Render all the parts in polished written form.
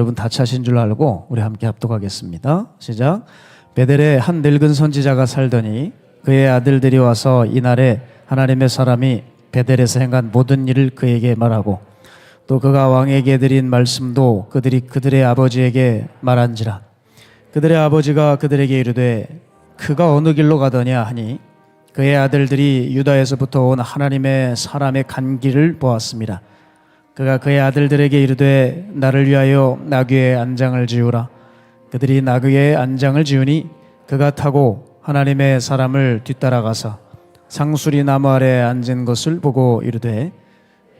여러분 다 차신 줄 알고 우리 함께 합독하겠습니다. 시작. 베델에 한 늙은 선지자가 살더니 그의 아들들이 와서 이날에 하나님의 사람이 베델에서 행한 모든 일을 그에게 말하고 또 그가 왕에게 드린 말씀도 그들이 그들의 아버지에게 말한지라. 그들의 아버지가 그들에게 이르되 그가 어느 길로 가더냐 하니 그의 아들들이 유다에서부터 온 하나님의 사람의 간 길을 보았습니다. 그가 그의 아들들에게 이르되 나를 위하여 나귀의 안장을 지우라. 그들이 나귀의 안장을 지우니 그가 타고 하나님의 사람을 뒤따라가서 상수리 나무 아래 앉은 것을 보고 이르되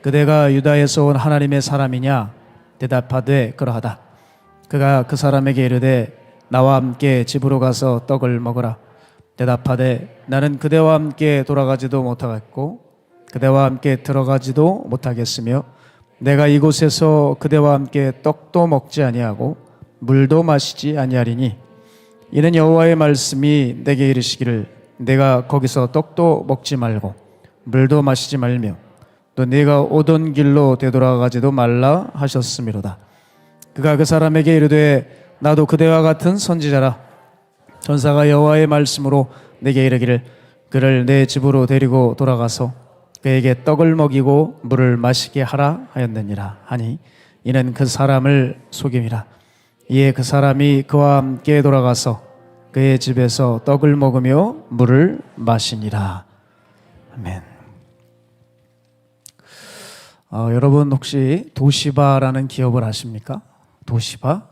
그대가 유다에서 온 하나님의 사람이냐? 대답하되 그러하다. 그가 그 사람에게 이르되 나와 함께 집으로 가서 떡을 먹으라. 대답하되 나는 그대와 함께 돌아가지도 못하겠고 그대와 함께 들어가지도 못하겠으며 내가 이곳에서 그대와 함께 떡도 먹지 아니하고 물도 마시지 아니하리니 이는 여호와의 말씀이 내게 이르시기를 내가 거기서 떡도 먹지 말고 물도 마시지 말며 또 네가 오던 길로 되돌아가지도 말라 하셨음이로다. 그가 그 사람에게 이르되 나도 그대와 같은 선지자라. 전사가 여호와의 말씀으로 내게 이르기를 그를 내 집으로 데리고 돌아가서 그에게 떡을 먹이고 물을 마시게 하라 하였느니라 하니 이는 그 사람을 속임이라. 이에 그 사람이 그와 함께 돌아가서 그의 집에서 떡을 먹으며 물을 마시니라. 아멘. 여러분 혹시 도시바라는 기업을 아십니까? 도시바?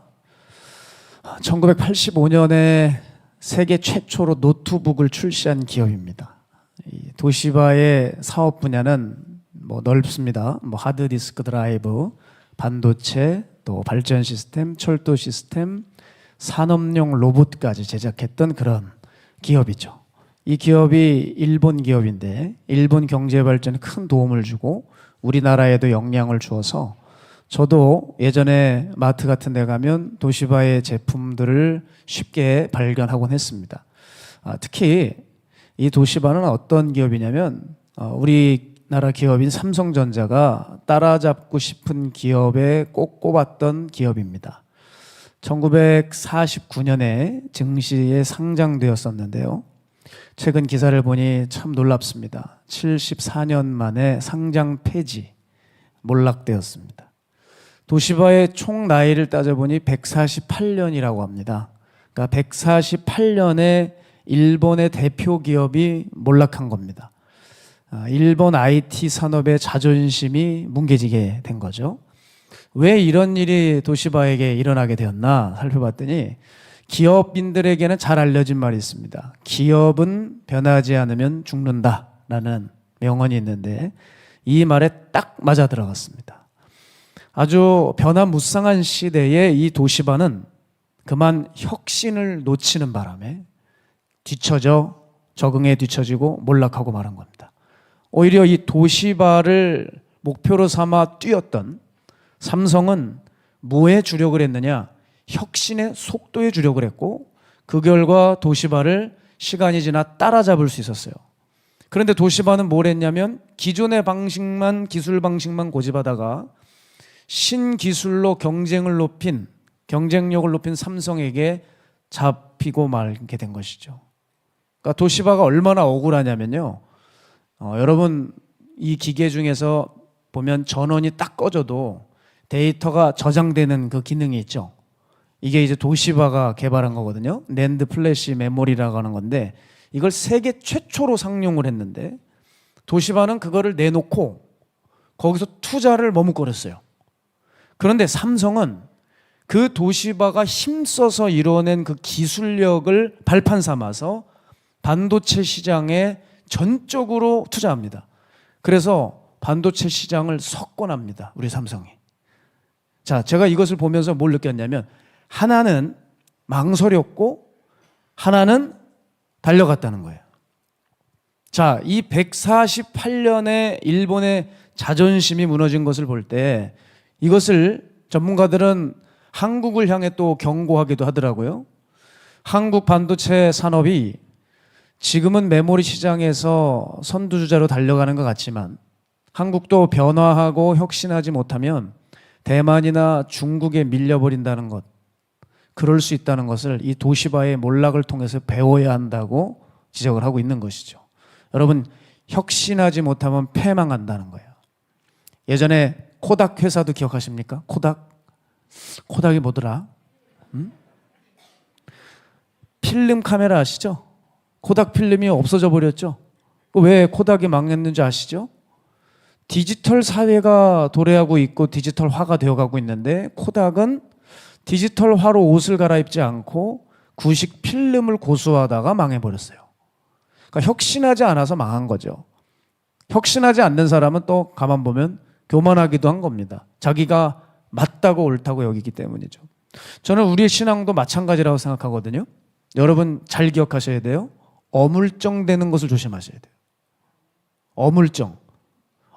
1985년에 세계 최초로 노트북을 출시한 기업입니다. 이 도시바의 사업 분야는 넓습니다. 하드디스크 드라이브, 반도체, 또 발전 시스템, 철도 시스템, 산업용 로봇까지 제작했던 그런 기업이죠. 이 기업이 일본 기업인데 일본 경제 발전에 큰 도움을 주고 우리나라에도 영향을 주어서 저도 예전에 마트 같은 데 가면 도시바의 제품들을 쉽게 발견하곤 했습니다. 특히 이 도시바는 어떤 기업이냐면 우리나라 기업인 삼성전자가 따라잡고 싶은 기업에 꼭 꼽았던 기업입니다. 1949년에 증시에 상장되었었는데요. 최근 기사를 보니 참 놀랍습니다. 74년 만에 상장 폐지, 몰락되었습니다. 도시바의 총 나이를 따져보니 148년이라고 합니다. 그러니까 148년에 일본의 대표 기업이 몰락한 겁니다. 일본 IT 산업의 자존심이 뭉개지게 된 거죠. 왜 이런 일이 도시바에게 일어나게 되었나 살펴봤더니 기업인들에게는 잘 알려진 말이 있습니다. 기업은 변하지 않으면 죽는다라는 명언이 있는데 이 말에 딱 맞아 들어갔습니다. 아주 변화무쌍한 시대에 이 도시바는 그만 혁신을 놓치는 바람에 적응에 뒤처지고 몰락하고 말한 겁니다. 오히려 이 도시바를 목표로 삼아 뛰었던 삼성은 뭐에 주력을 했느냐? 혁신의 속도에 주력을 했고 그 결과 도시바를 시간이 지나 따라잡을 수 있었어요. 그런데 도시바는 뭘 했냐면 기존의 방식만 기술 방식만 고집하다가 신기술로 경쟁력을 높인 삼성에게 잡히고 말게 된 것이죠. 그러니까 도시바가 얼마나 억울하냐면요. 여러분 이 기계 중에서 보면 전원이 딱 꺼져도 데이터가 저장되는 그 기능이 있죠. 이게 이제 도시바가 개발한 거거든요. 낸드 플래시 메모리라고 하는 건데 이걸 세계 최초로 상용을 했는데 도시바는 그거를 내놓고 거기서 투자를 머뭇거렸어요. 그런데 삼성은 그 도시바가 힘써서 이뤄낸 그 기술력을 발판 삼아서 반도체 시장에 전적으로 투자합니다. 그래서 반도체 시장을 석권합니다. 우리 삼성이. 자, 제가 이것을 보면서 뭘 느꼈냐면 하나는 망설였고 하나는 달려갔다는 거예요. 자, 이 148년에 일본의 자존심이 무너진 것을 볼 때 이것을 전문가들은 한국을 향해 또 경고하기도 하더라고요. 한국 반도체 산업이 지금은 메모리 시장에서 선두주자로 달려가는 것 같지만 한국도 변화하고 혁신하지 못하면 대만이나 중국에 밀려버린다는 것, 그럴 수 있다는 것을 이 도시바의 몰락을 통해서 배워야 한다고 지적을 하고 있는 것이죠. 여러분, 혁신하지 못하면 패망한다는 거예요. 예전에 코닥 회사도 기억하십니까? 코닥이 뭐더라? 필름 카메라 아시죠? 코닥 필름이 없어져 버렸죠. 왜 코닥이 망했는지 아시죠? 디지털 사회가 도래하고 있고 디지털화가 되어가고 있는데, 코닥은 디지털화로 옷을 갈아입지 않고 구식 필름을 고수하다가 망해버렸어요. 그러니까 혁신하지 않아서 망한 거죠. 혁신하지 않는 사람은 또 가만 보면 교만하기도 한 겁니다. 자기가 맞다고 옳다고 여기기 때문이죠. 저는 우리의 신앙도 마찬가지라고 생각하거든요. 여러분 잘 기억하셔야 돼요. 어물쩡되는 것을 조심하셔야 돼요.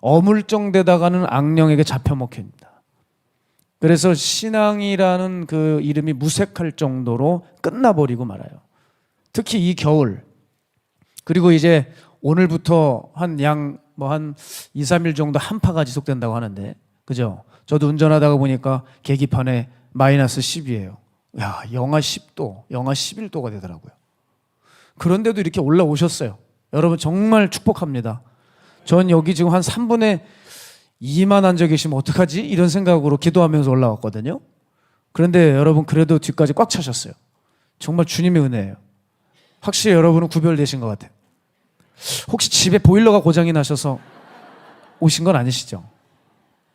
어물쩡되다가는 악령에게 잡혀먹힙니다. 그래서 신앙이라는 그 이름이 무색할 정도로 끝나버리고 말아요. 특히 이 겨울, 그리고 이제 오늘부터 한 2, 3일 정도 한파가 지속된다고 하는데, 그죠? 저도 운전하다가 보니까 계기판에 마이너스 10이에요. 야, 영하 10도, 영하 11도가 되더라고요. 그런데도 이렇게 올라오셨어요. 여러분 정말 축복합니다. 전 여기 지금 한 3분의 2만 앉아 계시면 어떡하지? 이런 생각으로 기도하면서 올라왔거든요. 그런데 여러분 그래도 뒤까지 꽉 차셨어요. 정말 주님의 은혜예요. 확실히 여러분은 구별되신 것 같아요. 혹시 집에 보일러가 고장이 나셔서 오신 건 아니시죠?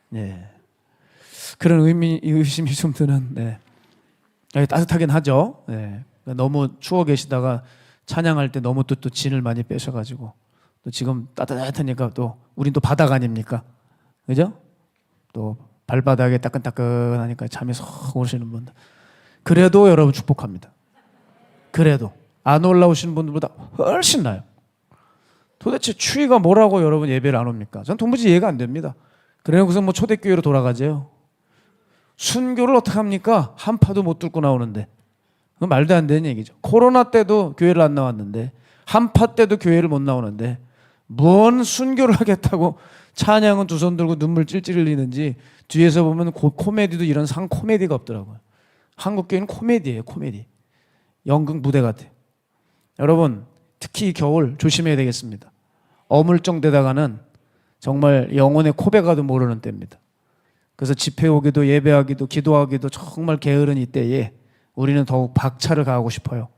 네. 그런 의심이 좀 드는, 네. 따뜻하긴 하죠. 네. 너무 추워 계시다가 찬양할 때 너무 또 진을 많이 빼셔가지고, 또 지금 따뜻하니까 또 우린 또 바닥 아닙니까? 그죠? 또 발바닥에 따끈따끈하니까 잠이 쏙 오시는 분들. 그래도 여러분 축복합니다. 그래도 안 올라오시는 분들보다 훨씬 나아요. 도대체 추위가 뭐라고 여러분 예배를 안 옵니까? 전 도무지 이해가 안 됩니다. 그래서 뭐 초대교회로 돌아가재요. 순교를 어떻게 합니까? 한파도 못 뚫고 나오는데. 그건 말도 안 되는 얘기죠. 코로나 때도 교회를 안 나왔는데, 한파 때도 교회를 못 나오는데, 뭔 순교를 하겠다고 찬양은 두 손 들고 눈물 찔찔 흘리는지, 뒤에서 보면 코미디도 이런 상 코미디가 없더라고요. 한국 교회는 코미디예요, 코미디. 연극 무대 같아요. 여러분 특히 겨울 조심해야 되겠습니다. 어물쩡되다가는 정말 영혼의 코베가도 모르는 때입니다. 그래서 집회 오기도 예배하기도 기도하기도 정말 게으른 이때에 우리는 더욱 박차를 가하고 싶어요.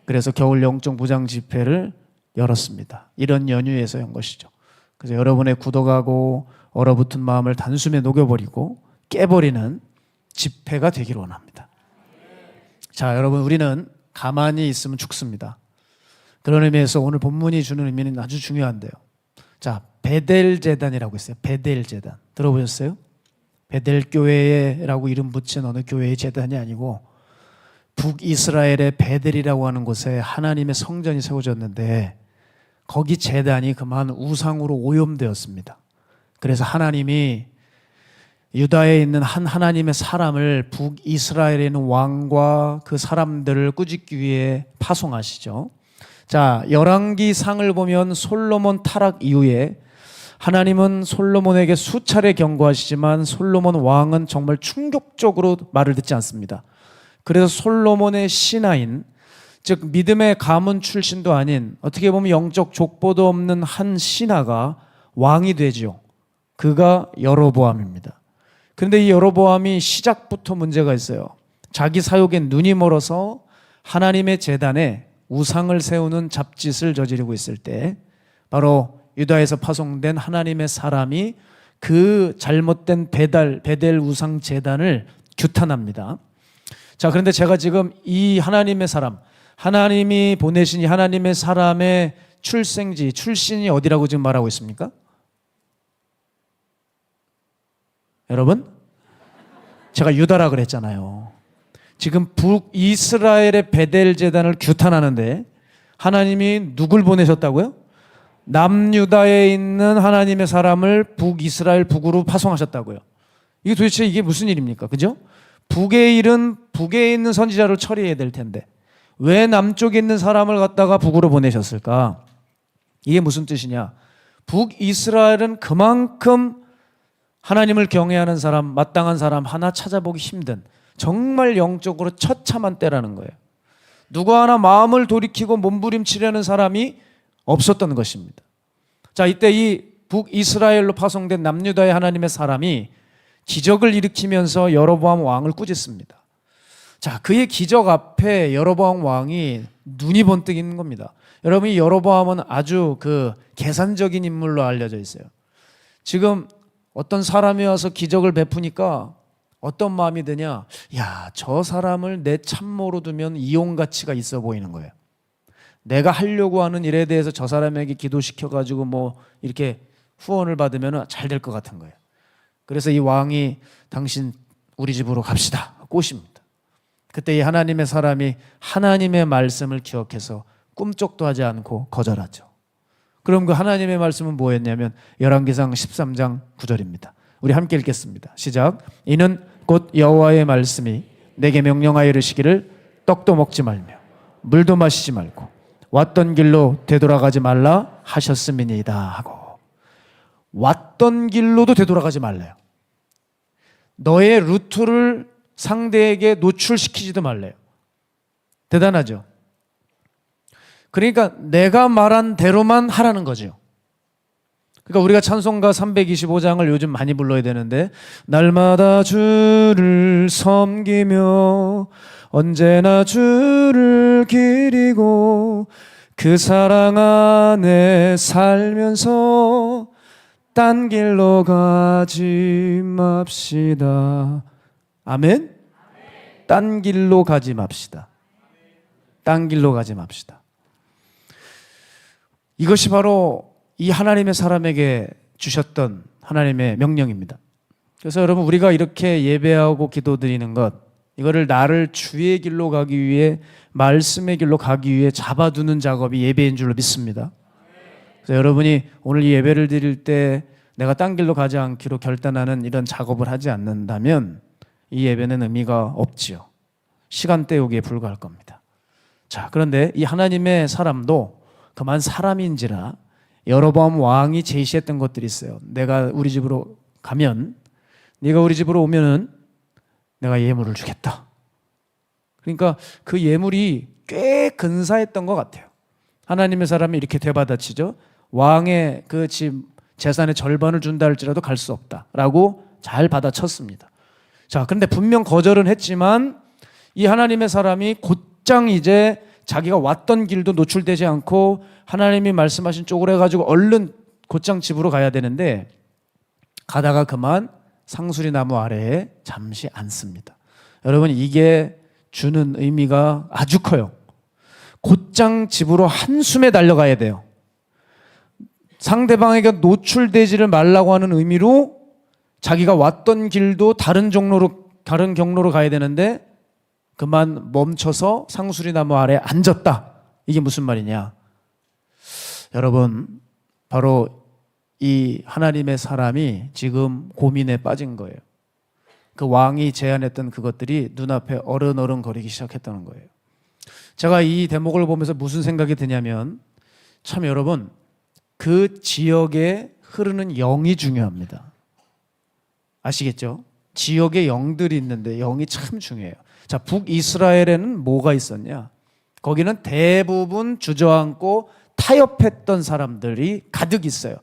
그래서 겨울 영적 무장 집회를 열었습니다. 이런 연휴에서 연 것이죠. 그래서 여러분의 굳어가고 얼어붙은 마음을 단숨에 녹여버리고 깨버리는 집회가 되기를 원합니다. 자, 여러분 우리는 가만히 있으면 죽습니다. 그런 의미에서 오늘 본문이 주는 의미는 아주 중요한데요. 자, 베델 제단이라고 있어요. 베델 제단 들어보셨어요? 베델 교회라고 이름 붙인 어느 교회의 제단이 아니고 북이스라엘의 베델이라고 하는 곳에 하나님의 성전이 세워졌는데 거기 제단이 그만 우상으로 오염되었습니다. 그래서 하나님이 유다에 있는 한 하나님의 사람을 북이스라엘에 있는 왕과 그 사람들을 꾸짖기 위해 파송하시죠. 자, 열왕기상을 보면 솔로몬 타락 이후에 하나님은 솔로몬에게 수차례 경고하시지만 솔로몬 왕은 정말 충격적으로 말을 듣지 않습니다. 그래서 솔로몬의 신하인, 즉 믿음의 가문 출신도 아닌 어떻게 보면 영적 족보도 없는 한 신하가 왕이 되죠. 그가 여로보암입니다. 그런데 이 여로보암이 시작부터 문제가 있어요. 자기 사욕에 눈이 멀어서 하나님의 제단에 우상을 세우는 잡짓을 저지르고 있을 때 바로 유다에서 파송된 하나님의 사람이 그 잘못된 베델 우상 제단을 규탄합니다. 자, 그런데 제가 지금 이 하나님의 사람, 하나님이 보내신 이 하나님의 사람의 출생지, 출신이 어디라고 지금 말하고 있습니까? 여러분? 제가 유다라 그랬잖아요. 지금 북이스라엘의 베델 제단을 규탄하는데 하나님이 누굴 보내셨다고요? 남유다에 있는 하나님의 사람을 북이스라엘 북으로 파송하셨다고요. 이게 도대체 이게 무슨 일입니까? 그죠? 북의 일은 북에 있는 선지자를 처리해야 될 텐데 왜 남쪽에 있는 사람을 갖다가 북으로 보내셨을까? 이게 무슨 뜻이냐? 북이스라엘은 그만큼 하나님을 경외하는 사람, 마땅한 사람 하나 찾아보기 힘든, 정말 영적으로 처참한 때라는 거예요. 누구 하나 마음을 돌이키고 몸부림치려는 사람이 없었던 것입니다. 자, 이때 이 북이스라엘로 파송된 남유다의 하나님의 사람이 기적을 일으키면서 여로보암 왕을 꾸짖습니다. 자, 그의 기적 앞에 여로보암 왕이 눈이 번뜩 있는 겁니다. 여러분, 이 여로보암은 아주 그 계산적인 인물로 알려져 있어요. 지금 어떤 사람이 와서 기적을 베푸니까 어떤 마음이 드냐? 야, 저 사람을 내 참모로 두면 이용 가치가 있어 보이는 거예요. 내가 하려고 하는 일에 대해서 저 사람에게 기도시켜가지고 뭐 이렇게 후원을 받으면 잘 될 것 같은 거예요. 그래서 이 왕이 당신 우리 집으로 갑시다 꼬십니다. 그때 이 하나님의 사람이 하나님의 말씀을 기억해서 꿈쩍도 하지 않고 거절하죠. 그럼 그 하나님의 말씀은 뭐였냐면 열왕기상 13장 9절입니다. 우리 함께 읽겠습니다. 시작. 이는 곧 여호와의 말씀이 내게 명령하여 이르시기를 떡도 먹지 말며 물도 마시지 말고 왔던 길로 되돌아가지 말라 하셨음이니이다 하고, 왔던 길로도 되돌아가지 말래요. 너의 루트를 상대에게 노출시키지도 말래요. 대단하죠? 그러니까 내가 말한 대로만 하라는 거죠. 그러니까 우리가 찬송가 325장을 요즘 많이 불러야 되는데, 날마다 주를 섬기며 언제나 주를 기리고 그 사랑 안에 살면서 딴 길로 가지 맙시다. 아멘? 딴 길로 가지 맙시다. 딴 길로 가지 맙시다. 이것이 바로 이 하나님의 사람에게 주셨던 하나님의 명령입니다. 그래서 여러분, 우리가 이렇게 예배하고 기도드리는 것, 이거를 나를 주의 길로 가기 위해, 말씀의 길로 가기 위해 잡아두는 작업이 예배인 줄로 믿습니다. 그래서 여러분이 오늘 이 예배를 드릴 때 내가 딴 길로 가지 않기로 결단하는 이런 작업을 하지 않는다면 이 예배는 의미가 없지요. 시간 때우기에 불과할 겁니다. 자, 그런데 이 하나님의 사람도 그만 사람인지라 여로보암 왕이 제시했던 것들이 있어요. 내가 우리 집으로 가면, 네가 우리 집으로 오면은 내가 예물을 주겠다. 그러니까 그 예물이 꽤 근사했던 것 같아요. 하나님의 사람이 이렇게 되받아치죠. 왕의 그 집 재산의 절반을 준다 할지라도 갈 수 없다라고 잘 받아쳤습니다. 자, 그런데 분명 거절은 했지만 이 하나님의 사람이 곧장 이제 자기가 왔던 길도 노출되지 않고 하나님이 말씀하신 쪽으로 해가지고 얼른 곧장 집으로 가야 되는데, 가다가 그만 상수리 나무 아래에 잠시 앉습니다. 여러분, 이게 주는 의미가 아주 커요. 곧장 집으로 한숨에 달려가야 돼요. 상대방에게 노출되지를 말라고 하는 의미로 자기가 왔던 길도 다른 경로로 가야 되는데 그만 멈춰서 상수리 나무 아래에 앉았다. 이게 무슨 말이냐? 여러분, 바로 이 하나님의 사람이 지금 고민에 빠진 거예요. 그 왕이 제안했던 그것들이 눈앞에 어른어른 거리기 시작했다는 거예요. 제가 이 대목을 보면서 무슨 생각이 드냐면, 참 여러분, 그 지역에 흐르는 영이 중요합니다. 아시겠죠? 지역에 영들이 있는데 영이 참 중요해요. 자, 북이스라엘에는 뭐가 있었냐? 거기는 대부분 주저앉고 타협했던 사람들이 가득 있어요.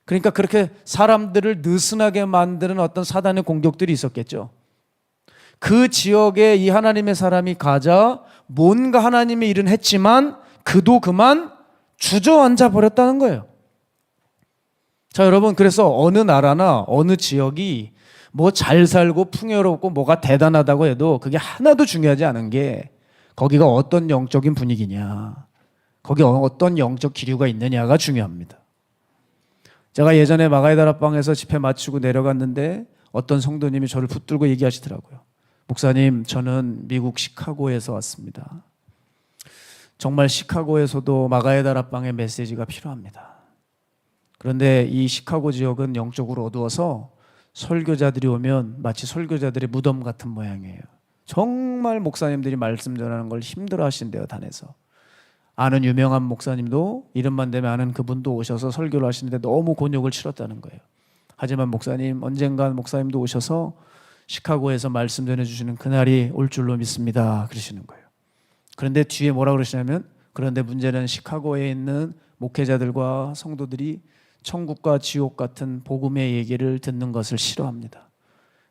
그러니까 그렇게 사람들을 느슨하게 만드는 어떤 사단의 공격들이 있었겠죠. 그 지역에 이 하나님의 사람이 가자 뭔가 하나님의 일은 했지만 그도 그만 주저앉아 버렸다는 거예요. 자, 여러분, 그래서 어느 나라나 어느 지역이 뭐 잘 살고 풍요롭고 뭐가 대단하다고 해도 그게 하나도 중요하지 않은 게 거기가 어떤 영적인 분위기냐, 거기 어떤 영적 기류가 있느냐가 중요합니다. 제가 예전에 마가의 다락방에서 집회 마치고 내려갔는데 어떤 성도님이 저를 붙들고 얘기하시더라고요. 목사님, 저는 미국 시카고에서 왔습니다. 정말 시카고에서도 마가의 다락방의 메시지가 필요합니다. 그런데 이 시카고 지역은 영적으로 어두워서 설교자들이 오면 마치 설교자들의 무덤 같은 모양이에요. 정말 목사님들이 말씀 전하는 걸 힘들어 하신대요, 단에서. 아는 유명한 목사님도 이름만 대면 아는 그분도 오셔서 설교를 하시는데 너무 곤욕을 치렀다는 거예요. 하지만 목사님, 언젠간 목사님도 오셔서 시카고에서 말씀 전해주시는 그날이 올 줄로 믿습니다. 그러시는 거예요. 그런데 뒤에 뭐라 그러시냐면, 그런데 문제는 시카고에 있는 목회자들과 성도들이 천국과 지옥 같은 복음의 얘기를 듣는 것을 싫어합니다.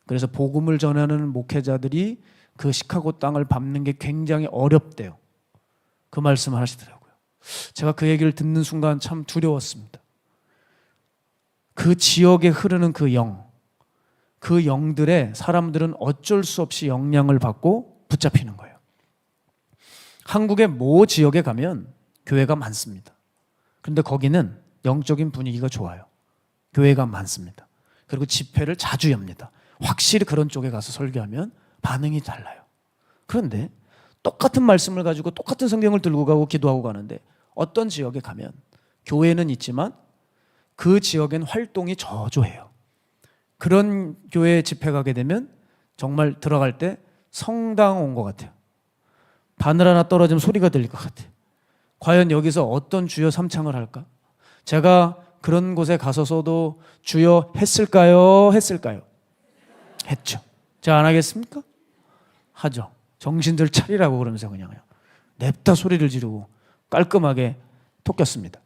그래서 복음을 전하는 목회자들이 그 시카고 땅을 밟는 게 굉장히 어렵대요. 그 말씀을 하시더라고요. 제가 그 얘기를 듣는 순간 참 두려웠습니다. 그 지역에 흐르는 그 영들의 사람들은 어쩔 수 없이 영향을 받고 붙잡히는 거예요. 한국의 모 지역에 가면 교회가 많습니다. 그런데 거기는 영적인 분위기가 좋아요. 교회가 많습니다. 그리고 집회를 자주 엽니다. 확실히 그런 쪽에 가서 설교하면 반응이 달라요. 그런데 똑같은 말씀을 가지고 똑같은 성경을 들고 가고 기도하고 가는데 어떤 지역에 가면 교회는 있지만 그 지역엔 활동이 저조해요. 그런 교회 집회 가게 되면 정말 들어갈 때 성당 온 것 같아요. 바늘 하나 떨어지면 소리가 들릴 것 같아요. 과연 여기서 어떤 주여 삼창을 할까? 제가 그런 곳에 가서서도 주여 했을까요? 했죠. 제가 안 하겠습니까? 하죠. 정신들 차리라고 그러면서 그냥 냅다 소리를 지르고 깔끔하게 토꼈습니다.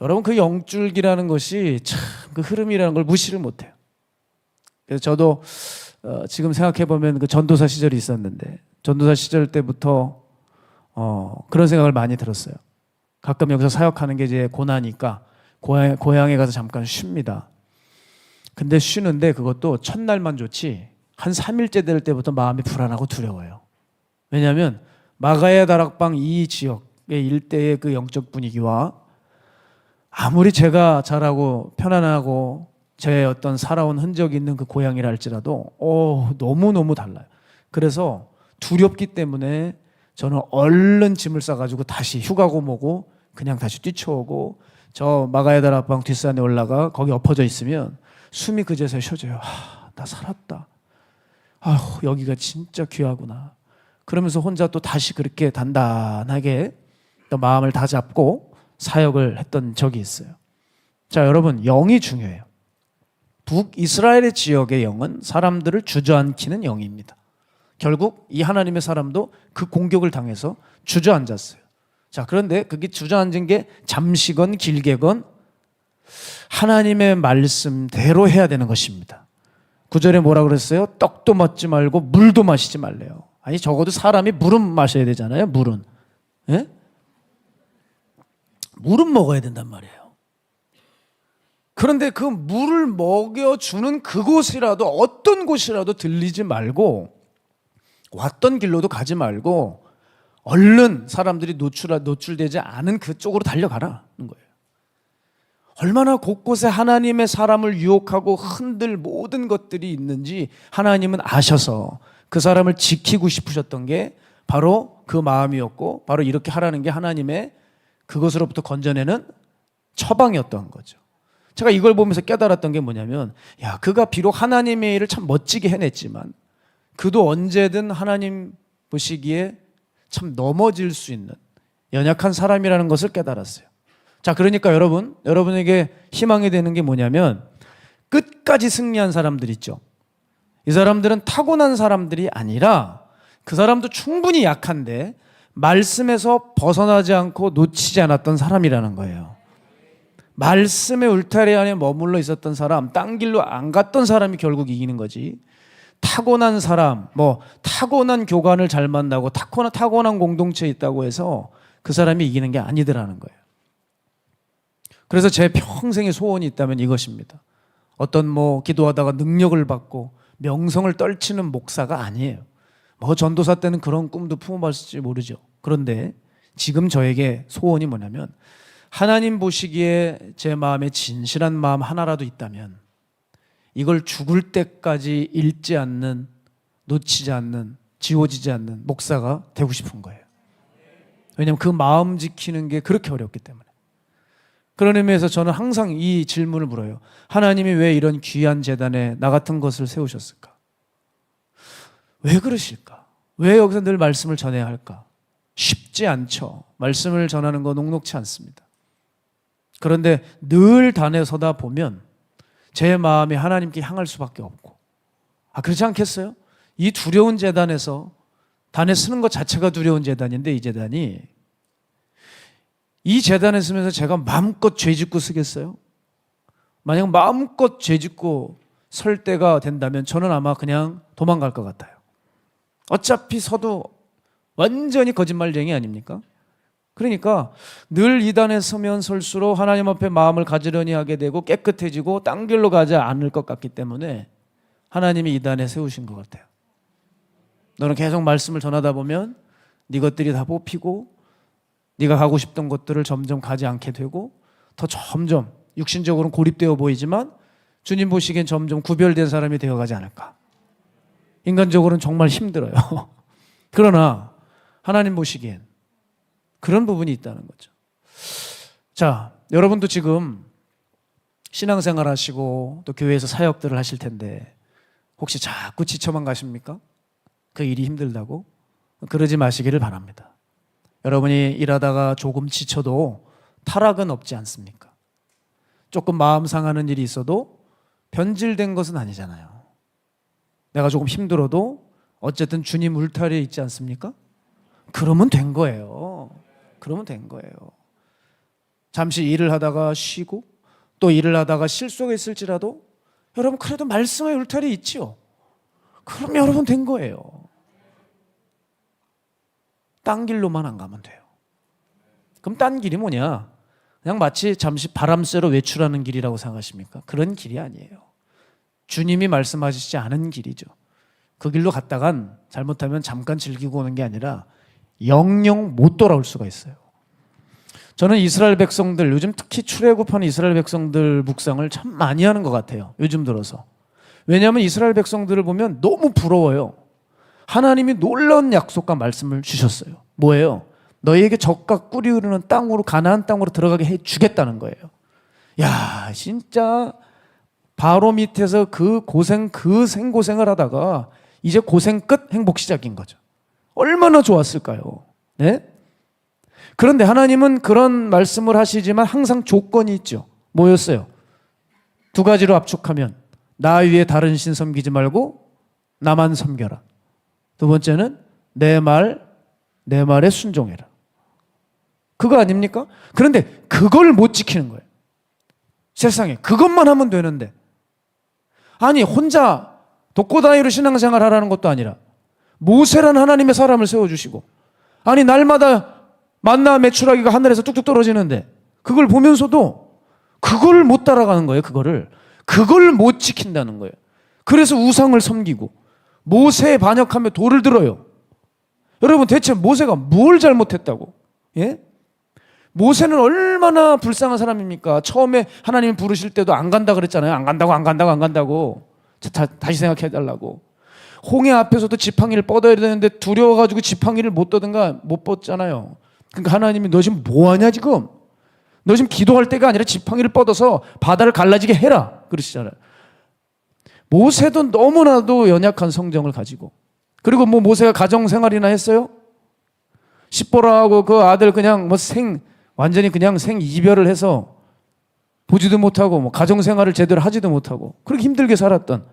여러분, 그 영줄기라는 것이 참 그 흐름이라는 걸 무시를 못해요. 그래서 저도 지금 생각해보면 그 전도사 시절이 있었는데 전도사 시절 때부터 그런 생각을 많이 들었어요. 가끔 여기서 사역하는 게 이제 고나니까 고향에 가서 잠깐 쉽니다. 근데 쉬는데 그것도 첫날만 좋지 한 3일째 될 때부터 마음이 불안하고 두려워요. 왜냐하면 마가야 다락방 이 지역의 일대의 그 영적 분위기와 아무리 제가 잘하고 편안하고 제 어떤 살아온 흔적이 있는 그 고향이라 할지라도 너무너무 달라요. 그래서 두렵기 때문에 저는 얼른 짐을 싸가지고 다시 휴가고 뭐고 그냥 다시 뛰쳐오고 저 마가야 다락방 뒷산에 올라가 거기 엎어져 있으면 숨이 그제서야 쉬어져요. 나 살았다. 여기가 진짜 귀하구나. 그러면서 혼자 또 다시 그렇게 단단하게 또 마음을 다잡고 사역을 했던 적이 있어요. 자, 여러분, 영이 중요해요. 북이스라엘의 지역의 영은 사람들을 주저앉히는 영입니다. 결국 이 하나님의 사람도 그 공격을 당해서 주저앉았어요. 자, 그런데 그게 주저앉은 게 잠시건 길게건 하나님의 말씀대로 해야 되는 것입니다. 9절에 뭐라 그랬어요? 떡도 먹지 말고 물도 마시지 말래요. 아니, 적어도 사람이 물은 마셔야 되잖아요. 물은. 예? 물은 먹어야 된단 말이에요. 그런데 그 물을 먹여주는 그곳이라도 어떤 곳이라도 들리지 말고 왔던 길로도 가지 말고 얼른 사람들이 노출되지 않은 그쪽으로 달려가라는 거예요. 얼마나 곳곳에 하나님의 사람을 유혹하고 흔들 모든 것들이 있는지 하나님은 아셔서 그 사람을 지키고 싶으셨던 게 바로 그 마음이었고 바로 이렇게 하라는 게 하나님의 그것으로부터 건져내는 처방이었던 거죠. 제가 이걸 보면서 깨달았던 게 뭐냐면 그가 비록 하나님의 일을 참 멋지게 해냈지만 그도 언제든 하나님 보시기에 참 넘어질 수 있는 연약한 사람이라는 것을 깨달았어요. 자, 그러니까 여러분에게 희망이 되는 게 뭐냐면 끝까지 승리한 사람들 있죠. 이 사람들은 타고난 사람들이 아니라 그 사람도 충분히 약한데 말씀에서 벗어나지 않고 놓치지 않았던 사람이라는 거예요. 말씀의 울타리 안에 머물러 있었던 사람, 딴 길로 안 갔던 사람이 결국 이기는 거지. 타고난 사람, 타고난 교관을 잘 만나고 타고난 공동체에 있다고 해서 그 사람이 이기는 게 아니더라는 거예요. 그래서 제 평생의 소원이 있다면 이것입니다. 어떤 기도하다가 능력을 받고 명성을 떨치는 목사가 아니에요. 전도사 때는 그런 꿈도 품어봤을지 모르죠. 그런데 지금 저에게 소원이 뭐냐면 하나님 보시기에 제 마음에 진실한 마음 하나라도 있다면 이걸 죽을 때까지 잃지 않는, 놓치지 않는, 지워지지 않는 목사가 되고 싶은 거예요. 왜냐하면 그 마음 지키는 게 그렇게 어렵기 때문에. 그런 의미에서 저는 항상 이 질문을 물어요. 하나님이 왜 이런 귀한 재단에 나 같은 것을 세우셨을까? 왜 그러실까? 왜 여기서 늘 말씀을 전해야 할까? 쉽지 않죠. 말씀을 전하는 거 녹록치 않습니다. 그런데 늘 단에 서다 보면 제 마음이 하나님께 향할 수밖에 없고, 그렇지 않겠어요? 이 두려운 제단에서 단에 서는 것 자체가 두려운 제단인데, 이 제단에 서면서 제가 마음껏 죄짓고 쓰겠어요? 만약 마음껏 죄짓고 설 때가 된다면 저는 아마 그냥 도망갈 것 같아요. 어차피 서도 완전히 거짓말쟁이 아닙니까? 그러니까 늘 이 단에 서면 설수록 하나님 앞에 마음을 가지런히 하게 되고 깨끗해지고 딴 길로 가지 않을 것 같기 때문에 하나님이 이 단에 세우신 것 같아요. 너는 계속 말씀을 전하다 보면 네 것들이 다 뽑히고 네가 가고 싶던 곳들을 점점 가지 않게 되고 더 점점 육신적으로는 고립되어 보이지만 주님 보시기엔 점점 구별된 사람이 되어가지 않을까. 인간적으로는 정말 힘들어요. 그러나 하나님 보시기엔 그런 부분이 있다는 거죠. 자, 여러분도 지금 신앙생활 하시고 또 교회에서 사역들을 하실 텐데 혹시 자꾸 지쳐만 가십니까? 그 일이 힘들다고? 그러지 마시기를 바랍니다. 여러분이 일하다가 조금 지쳐도 타락은 없지 않습니까? 조금 마음 상하는 일이 있어도 변질된 것은 아니잖아요. 내가 조금 힘들어도 어쨌든 주님 울타리에 있지 않습니까? 그러면 된 거예요. 그러면 된 거예요. 잠시 일을 하다가 쉬고 또 일을 하다가 실속했을지라도 여러분 그래도 말씀의 울타리에 있지요. 그럼 여러분 된 거예요. 딴 길로만 안 가면 돼요. 그럼 딴 길이 뭐냐? 그냥 마치 잠시 바람 쐬러 외출하는 길이라고 생각하십니까? 그런 길이 아니에요. 주님이 말씀하시지 않은 길이죠. 그 길로 갔다간 잘못하면 잠깐 즐기고 오는 게 아니라 영영 못 돌아올 수가 있어요. 저는 이스라엘 백성들, 요즘 특히 출애굽하는 이스라엘 백성들 묵상을 참 많이 하는 것 같아요. 요즘 들어서. 왜냐하면 이스라엘 백성들을 보면 너무 부러워요. 하나님이 놀라운 약속과 말씀을 주셨어요. 뭐예요? 너희에게 젖과 꿀이 흐르는 땅으로, 가나안 땅으로 들어가게 해주겠다는 거예요. 야, 진짜 바로 밑에서 그 생고생을 하다가 이제 고생 끝, 행복 시작인 거죠. 얼마나 좋았을까요? 네? 그런데 하나님은 그런 말씀을 하시지만 항상 조건이 있죠. 뭐였어요? 두 가지로 압축하면 나 위에 다른 신 섬기지 말고 나만 섬겨라. 두 번째는 내 말에 순종해라. 그거 아닙니까? 그런데 그걸 못 지키는 거예요. 세상에 그것만 하면 되는데, 아니 혼자 독고다이로 신앙생활 하라는 것도 아니라 모세라는 하나님의 사람을 세워주시고, 아니 날마다 만나 메추라기가 하늘에서 뚝뚝 떨어지는데 그걸 보면서도 그걸 못 따라가는 거예요. 그걸 못 지킨다는 거예요. 그래서 우상을 섬기고 모세에 반역하며 돌을 들어요. 여러분 대체 모세가 뭘 잘못했다고? 예? 모세는 얼마나 불쌍한 사람입니까? 처음에 하나님이 부르실 때도 안 간다 그랬잖아요. 안 간다고. 다시 생각해 달라고. 홍해 앞에서도 지팡이를 뻗어야 되는데 두려워가지고 지팡이를 못 뻗잖아요. 그러니까 하나님이 너 지금 뭐하냐 지금? 너 지금 기도할 때가 아니라 지팡이를 뻗어서 바다를 갈라지게 해라 그러시잖아요. 모세도 너무나도 연약한 성정을 가지고, 그리고 뭐 모세가 가정생활이나 했어요? 십보라하고 그 아들 그냥 완전히 그냥 이별을 해서 보지도 못하고 뭐 가정생활을 제대로 하지도 못하고 그렇게 힘들게 살았던,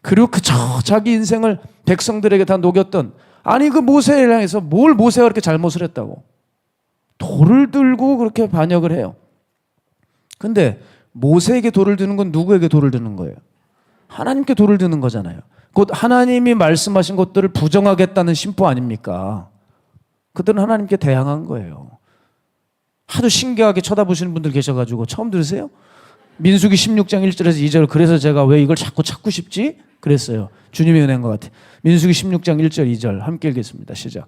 그리고 그저 자기 인생을 백성들에게 다 녹였던, 아니 그 모세를 향해서 뭘 모세가 그렇게 잘못을 했다고 돌을 들고 그렇게 반역을 해요. 근데 모세에게 돌을 드는 건 누구에게 돌을 드는 거예요? 하나님께 돌을 드는 거잖아요. 곧 하나님이 말씀하신 것들을 부정하겠다는 심보 아닙니까? 그들은 하나님께 대항한 거예요. 하도 신기하게 쳐다보시는 분들 계셔가지고 처음 들으세요? 민수기 16장 1절에서 2절, 그래서 제가 왜 이걸 자꾸 찾고 싶지? 그랬어요. 주님이 은혜인 것 같아요. 민수기 16장 1절 2절 함께 읽겠습니다. 시작.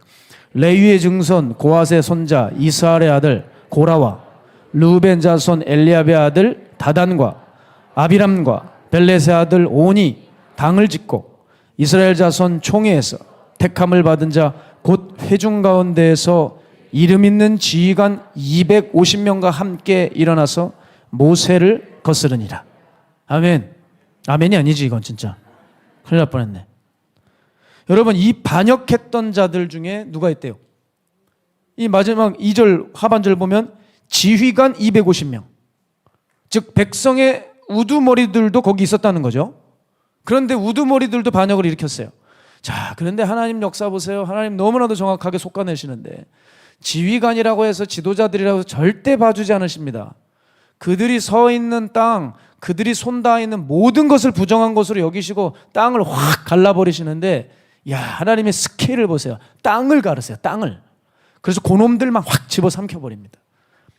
레위의 증손 고핫의 손자 이스할의 아들 고라와 르우벤 자손 엘리압의 아들 다단과 아비람과 벨렛의 아들 온이 당을 짓고 이스라엘 자손 총회에서 택함을 받은 자 곧 회중 가운데에서 이름 있는 지휘관 250명과 함께 일어나서 모세를 거스르니라. 아멘. 아멘이 아니지 이건 진짜. 큰일 날 뻔했네. 여러분 이 반역했던 자들 중에 누가 있대요? 이 마지막 2절 하반절 보면 지휘관 250명. 즉 백성의 우두머리들도 거기 있었다는 거죠. 그런데 우두머리들도 반역을 일으켰어요. 자, 그런데 하나님 역사 보세요. 하나님 너무나도 정확하게 솎아내시는데 지휘관이라고 해서 지도자들이라고 해서 절대 봐주지 않으십니다. 그들이 서 있는 땅, 그들이 손 닿아 있는 모든 것을 부정한 것으로 여기시고 땅을 확 갈라버리시는데, 야, 하나님의 스케일을 보세요. 땅을 가르세요. 땅을. 그래서 그놈들만 확 집어삼켜버립니다.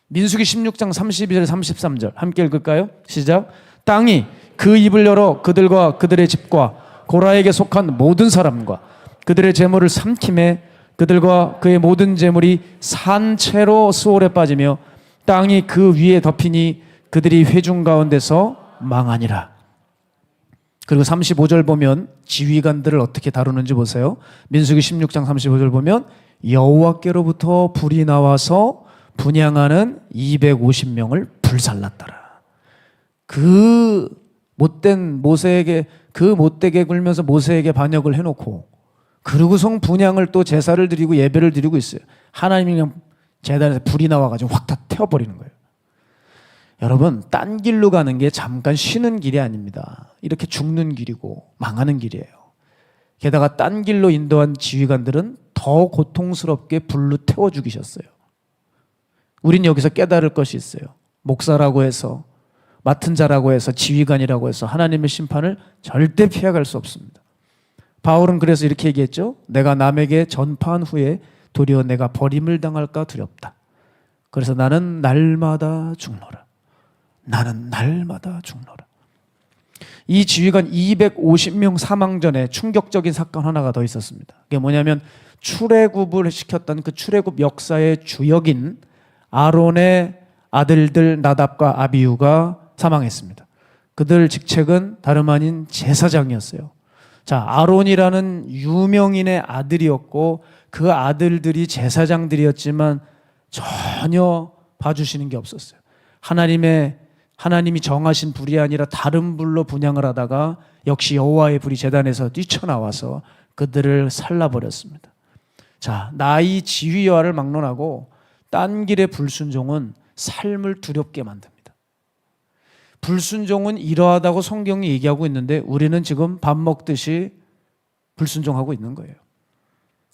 민수기 16장 32절 33절 함께 읽을까요? 시작. 땅이 그 입을 열어 그들과 그들의 집과 고라에게 속한 모든 사람과 그들의 재물을 삼킴에 그들과 그의 모든 재물이 산채로 수월에 빠지며 땅이 그 위에 덮이니 그들이 회중 가운데서 망하니라. 그리고 35절 보면 지휘관들을 어떻게 다루는지 보세요. 민수기 16장 35절 보면 여호와께로부터 불이 나와서 분향하는 250명을 불살랐더라. 그 못된 모세에게, 그 못되게 굴면서 모세에게 반역을 해놓고 그러고서 분향을 또 제사를 드리고 예배를 드리고 있어요. 하나님이 그냥 제단에서 불이 나와가지고 확 다 태워버리는 거예요. 여러분, 딴 길로 가는 게 잠깐 쉬는 길이 아닙니다. 이렇게 죽는 길이고 망하는 길이에요. 게다가 딴 길로 인도한 지휘관들은 더 고통스럽게 불로 태워 죽이셨어요. 우린 여기서 깨달을 것이 있어요. 목사라고 해서, 맡은 자라고 해서, 지휘관이라고 해서 하나님의 심판을 절대 피해갈 수 없습니다. 바울은 그래서 이렇게 얘기했죠. 내가 남에게 전파한 후에 도리어 내가 버림을 당할까 두렵다. 그래서 나는 날마다 죽노라. 나는 날마다 죽노라. 이 지휘관 250명 사망 전에 충격적인 사건 하나가 더 있었습니다. 그게 뭐냐면 출애굽을 시켰던 그 출애굽 역사의 주역인 아론의 아들들 나답과 아비후가 사망했습니다. 그들 직책은 다름 아닌 제사장이었어요. 자, 아론이라는 유명인의 아들이었고 그 아들들이 제사장들이었지만 전혀 봐주시는 게 없었어요. 하나님이 정하신 불이 아니라 다른 불로 분향을 하다가 역시 여호와의 불이 제단에서 뛰쳐나와서 그들을 살라버렸습니다. 자, 나의 지휘와를 막론하고 딴 길의 불순종은 삶을 두렵게 만듭니다. 불순종은 이러하다고 성경이 얘기하고 있는데 우리는 지금 밥 먹듯이 불순종하고 있는 거예요.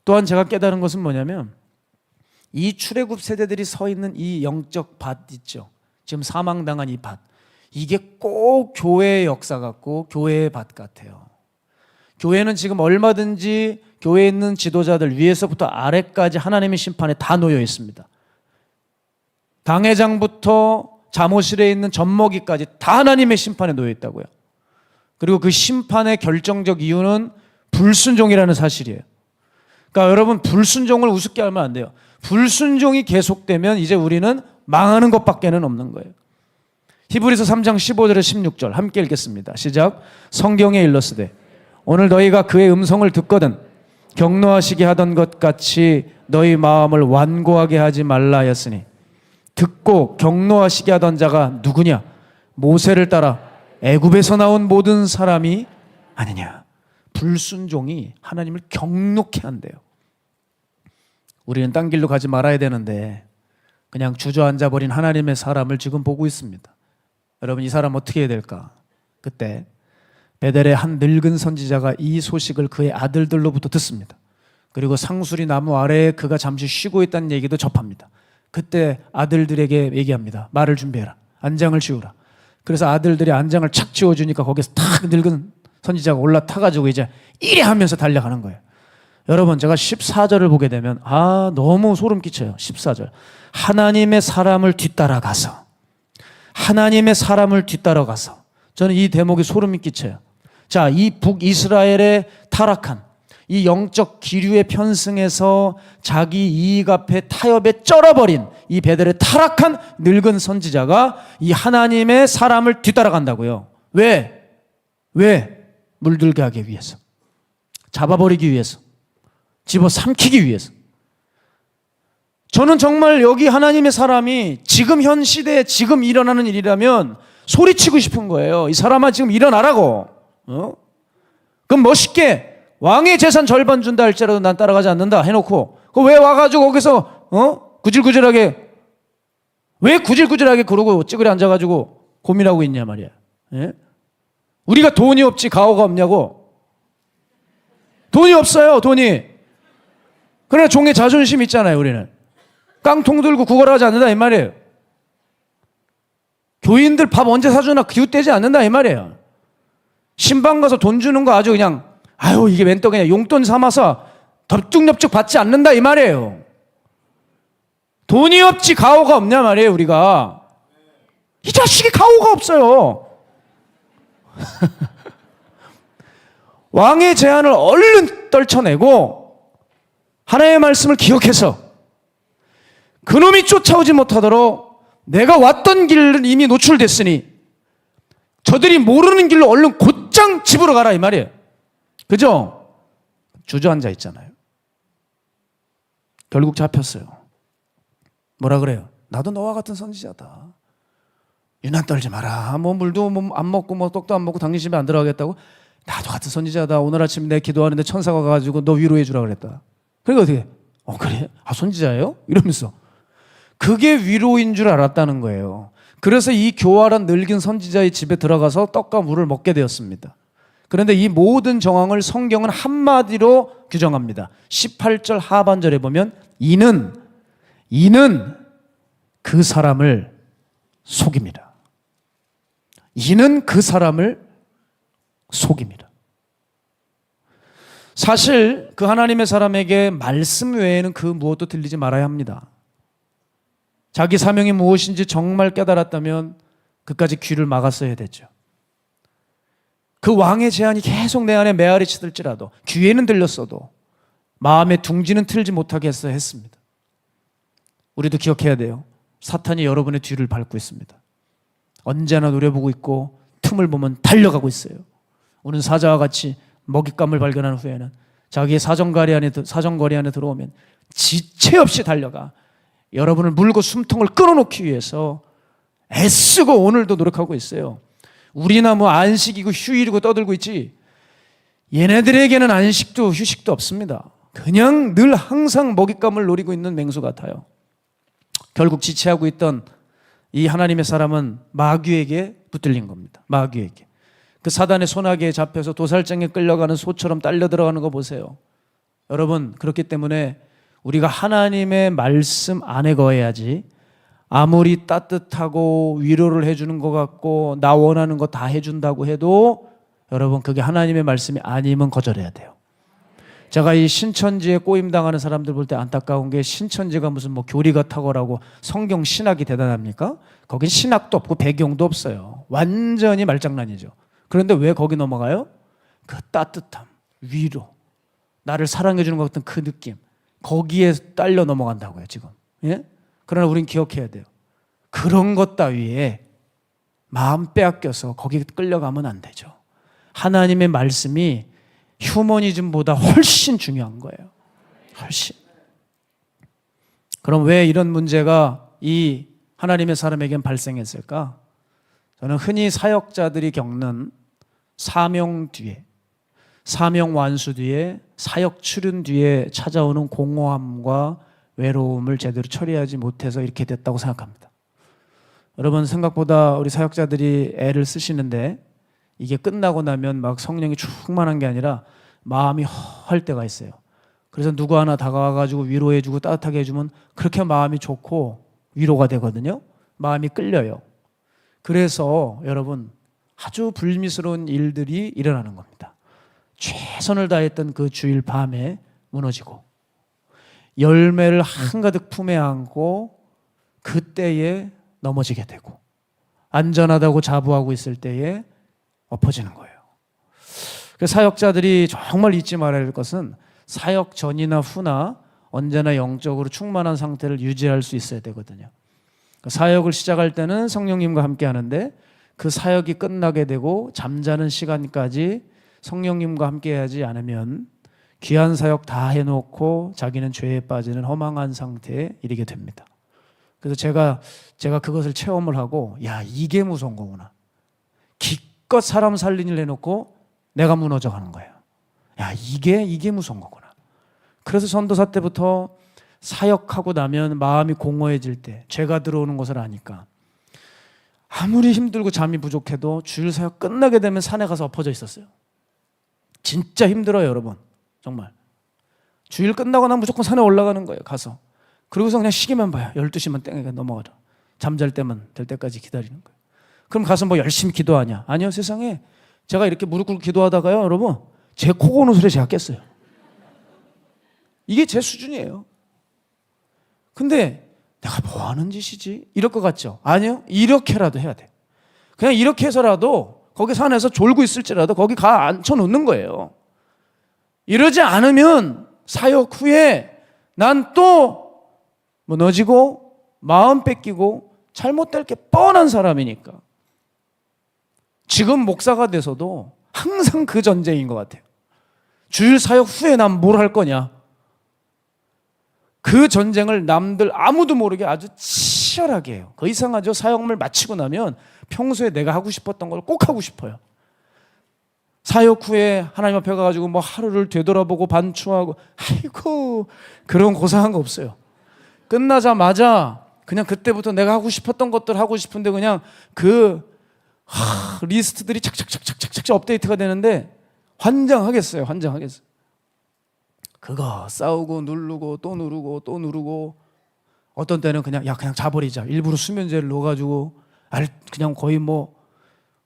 또한 제가 깨달은 것은 뭐냐면 이 출애굽 세대들이 서 있는 이 영적 밭 있죠. 지금 사망당한 이 밭. 이게 꼭 교회의 역사 같고 교회의 밭 같아요. 교회는 지금 얼마든지 교회에 있는 지도자들 위에서부터 아래까지 하나님의 심판에 다 놓여 있습니다. 당회장부터 잠옷실에 있는 젖먹이까지 다 하나님의 심판에 놓여 있다고요. 그리고 그 심판의 결정적 이유는 불순종이라는 사실이에요. 그러니까 여러분, 불순종을 우습게 하면 안 돼요. 불순종이 계속되면 이제 우리는 망하는 것밖에는 없는 거예요. 히브리서 3장 15절에 16절 함께 읽겠습니다. 시작. 성경에 일렀으되 오늘 너희가 그의 음성을 듣거든 경노하시게 하던 것 같이 너희 마음을 완고하게 하지 말라 하였으니 듣고 경노하시게 하던 자가 누구냐? 모세를 따라 애굽에서 나온 모든 사람이 아니냐. 불순종이 하나님을 경노케 한대요. 우리는 딴 길로 가지 말아야 되는데 그냥 주저앉아버린 하나님의 사람을 지금 보고 있습니다. 여러분, 이 사람 어떻게 해야 될까? 그때 베델의 한 늙은 선지자가 이 소식을 그의 아들들로부터 듣습니다. 그리고 상수리 나무 아래에 그가 잠시 쉬고 있다는 얘기도 접합니다. 그때 아들들에게 얘기합니다. 말을 준비해라. 안장을 지우라. 그래서 아들들이 안장을 착 지워주니까 거기서 탁 늙은 선지자가 올라타가지고 이제 이래 하면서 달려가는 거예요. 여러분, 제가 14절을 보게 되면 너무 소름 끼쳐요. 14절. 하나님의 사람을 뒤따라가서 저는 이 대목이 소름이 끼쳐요. 자, 이 북이스라엘의 타락한 이 영적 기류에 편승해서 자기 이익 앞에 타협에 쩔어버린 이 베델의 타락한 늙은 선지자가 이 하나님의 사람을 뒤따라간다고요. 왜? 물들게 하기 위해서, 잡아버리기 위해서, 집어삼키기 위해서. 저는 정말 여기 하나님의 사람이 지금 현 시대에 지금 일어나는 일이라면 소리치고 싶은 거예요. 이 사람아, 지금 일어나라고. 그럼 멋있게 왕의 재산 절반 준다 할지라도 난 따라가지 않는다 해놓고 왜 와가지고 거기서 구질구질하게 그러고 찌그레 앉아가지고 고민하고 있냐 말이야. 예? 우리가 돈이 없지 가오가 없냐고. 돈이 없어요, 돈이. 그러나 종의 자존심 있잖아요, 우리는. 깡통 들고 구걸하지 않는다 이 말이에요. 교인들 밥 언제 사주나 기웃대지 않는다 이 말이에요. 신방 가서 돈 주는 거 아주 그냥 아유 이게 웬 떡이냐 용돈 삼아서 덥죽넙죽 받지 않는다 이 말이에요. 돈이 없지 가오가 없냐 말이에요. 우리가 이 자식이 가오가 없어요. 왕의 제안을 얼른 떨쳐내고 하나님의 말씀을 기억해서 그놈이 쫓아오지 못하도록 내가 왔던 길은 이미 노출됐으니 저들이 모르는 길로 얼른 곧장 집으로 가라 이 말이에요. 그죠? 주저앉아 있잖아요. 결국 잡혔어요. 뭐라 그래요? 나도 너와 같은 선지자다. 유난 떨지 마라. 뭐 물도 안 먹고 뭐 떡도 안 먹고 당신 집에 안 들어가겠다고? 나도 같은 선지자다. 오늘 아침 내 기도하는데 천사가 가가지고 너 위로해 주라 그랬다. 그러니까 어떻게? 그래? 선지자예요? 이러면서 그게 위로인 줄 알았다는 거예요. 그래서 이 교활한 늙은 선지자의 집에 들어가서 떡과 물을 먹게 되었습니다. 그런데 이 모든 정황을 성경은 한마디로 규정합니다. 18절 하반절에 보면 이는 그 사람을 속입니다. 이는 그 사람을 속입니다. 사실 그 하나님의 사람에게 말씀 외에는 그 무엇도 들리지 말아야 합니다. 자기 사명이 무엇인지 정말 깨달았다면 그까지 귀를 막았어야 됐죠. 그 왕의 제안이 계속 내 안에 메아리 치들지라도 귀에는 들렸어도 마음의 둥지는 틀지 못하게 했어야 했습니다. 우리도 기억해야 돼요. 사탄이 여러분의 뒤를 밟고 있습니다. 언제나 노려보고 있고 틈을 보면 달려가고 있어요. 오는 사자와 같이 먹잇감을 발견한 후에는 자기의 사정거리 안에 들어오면 지체 없이 달려가 여러분을 물고 숨통을 끊어놓기 위해서 애쓰고 오늘도 노력하고 있어요. 우리나 뭐 안식이고 휴일이고 떠들고 있지 얘네들에게는 안식도 휴식도 없습니다. 그냥 늘 항상 먹잇감을 노리고 있는 맹수 같아요. 결국 지체하고 있던 이 하나님의 사람은 마귀에게 붙들린 겁니다. 마귀에게. 그 사단의 소나기에 잡혀서 도살장에 끌려가는 소처럼 딸려 들어가는 거 보세요. 여러분 그렇기 때문에 우리가 하나님의 말씀 안에 거해야지 아무리 따뜻하고 위로를 해주는 것 같고 나 원하는 거 다 해준다고 해도 여러분 그게 하나님의 말씀이 아니면 거절해야 돼요. 제가 이 신천지에 꼬임당하는 사람들 볼 때 안타까운 게 신천지가 무슨 뭐 교리가 탁월하고 성경 신학이 대단합니까? 거긴 신학도 없고 배경도 없어요. 완전히 말장난이죠. 그런데 왜 거기 넘어가요? 그 따뜻함, 위로, 나를 사랑해 주는 것 같은 그 느낌 거기에 딸려 넘어간다고요 지금. 예? 그러나 우린 기억해야 돼요. 그런 것 따위에 마음 빼앗겨서 거기에 끌려가면 안 되죠. 하나님의 말씀이 휴머니즘보다 훨씬 중요한 거예요. 훨씬. 그럼 왜 이런 문제가 이 하나님의 사람에겐 발생했을까? 저는 흔히 사역자들이 겪는 사명 뒤에, 사명 완수 뒤에, 사역 출윤 뒤에 찾아오는 공허함과 외로움을 제대로 처리하지 못해서 이렇게 됐다고 생각합니다. 여러분 생각보다 우리 사역자들이 애를 쓰시는데 이게 끝나고 나면 막 성령이 충만한 게 아니라 마음이 허할 때가 있어요. 그래서 누구 하나 다가와가지고 위로해주고 따뜻하게 해주면 그렇게 마음이 좋고 위로가 되거든요. 마음이 끌려요. 그래서 여러분 아주 불미스러운 일들이 일어나는 겁니다. 최선을 다했던 그 주일 밤에 무너지고 열매를 한가득 품에 안고 그때에 넘어지게 되고 안전하다고 자부하고 있을 때에 엎어지는 거예요. 그래서 사역자들이 정말 잊지 말아야 할 것은 사역 전이나 후나 언제나 영적으로 충만한 상태를 유지할 수 있어야 되거든요. 사역을 시작할 때는 성령님과 함께 하는데 그 사역이 끝나게 되고 잠자는 시간까지 성령님과 함께 하지 않으면 귀한 사역 다 해놓고 자기는 죄에 빠지는 허망한 상태에 이르게 됩니다. 그래서 제가 그것을 체험을 하고 야 이게 무서운 거구나. 기껏 사람 살린 일 해놓고 내가 무너져 가는 거예요. 야 이게 무서운 거구나. 그래서 전도사 때부터 사역하고 나면 마음이 공허해질 때 죄가 들어오는 것을 아니까 아무리 힘들고 잠이 부족해도 주일 사역 끝나게 되면 산에 가서 엎어져 있었어요. 진짜 힘들어요, 여러분. 정말. 주일 끝나고 나면 무조건 산에 올라가는 거예요, 가서. 그러고서 그냥 시계만 봐요. 12시만 땡이가 넘어가라. 잠잘 때만 될 때까지 기다리는 거예요. 그럼 가서 뭐 열심히 기도하냐? 아니요, 세상에. 제가 이렇게 무릎 꿇고 기도하다가요, 여러분, 제 코 고는 소리에 제가 깼어요. 이게 제 수준이에요. 근데 내가 뭐 하는 짓이지? 이럴 것 같죠? 아니요, 이렇게라도 해야 돼. 그냥 이렇게 해서라도 거기 산에서 졸고 있을지라도 거기 가 앉혀놓는 거예요. 이러지 않으면 사역 후에 난 또 무너지고 마음 뺏기고 잘못될 게 뻔한 사람이니까. 지금 목사가 돼서도 항상 그 전쟁인 것 같아요. 주일 사역 후에 난 뭘 할 거냐. 그 전쟁을 남들 아무도 모르게 아주 치열하게 해요. 그 이상하죠. 사역을 마치고 나면 평소에 내가 하고 싶었던 걸 꼭 하고 싶어요. 사역 후에 하나님 앞에 가가지고 뭐 하루를 되돌아보고 반추하고, 아이고, 그런 고상한 거 없어요. 끝나자마자 그냥 그때부터 내가 하고 싶었던 것들 하고 싶은데 그냥 리스트들이 착착착착착착 업데이트가 되는데 환장하겠어요. 환장하겠어요. 그거 싸우고 누르고 또 누르고 또 누르고, 어떤 때는 그냥 자버리자. 일부러 수면제를 넣어가지고 그냥 거의 뭐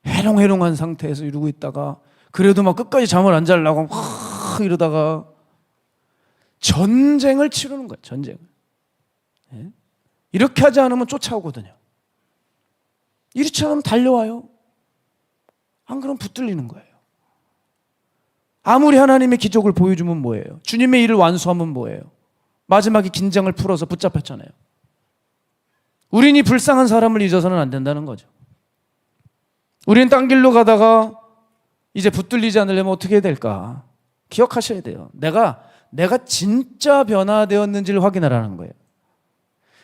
해롱해롱한 상태에서 이러고 있다가, 그래도 막 끝까지 잠을 안 자려고 이러다가 전쟁을 치르는 거예요. 전쟁을. 예? 이렇게 하지 않으면 쫓아오거든요. 이렇지 않으면 달려와요. 안 그러면 붙들리는 거예요. 아무리 하나님의 기적을 보여주면 뭐예요? 주님의 일을 완수하면 뭐예요? 마지막에 긴장을 풀어서 붙잡혔잖아요. 우린 이 불쌍한 사람을 잊어서는 안 된다는 거죠. 우리는 딴 길로 가다가 이제 붙들리지 않으려면 어떻게 해야 될까? 기억하셔야 돼요. 내가 진짜 변화되었는지를 확인하라는 거예요.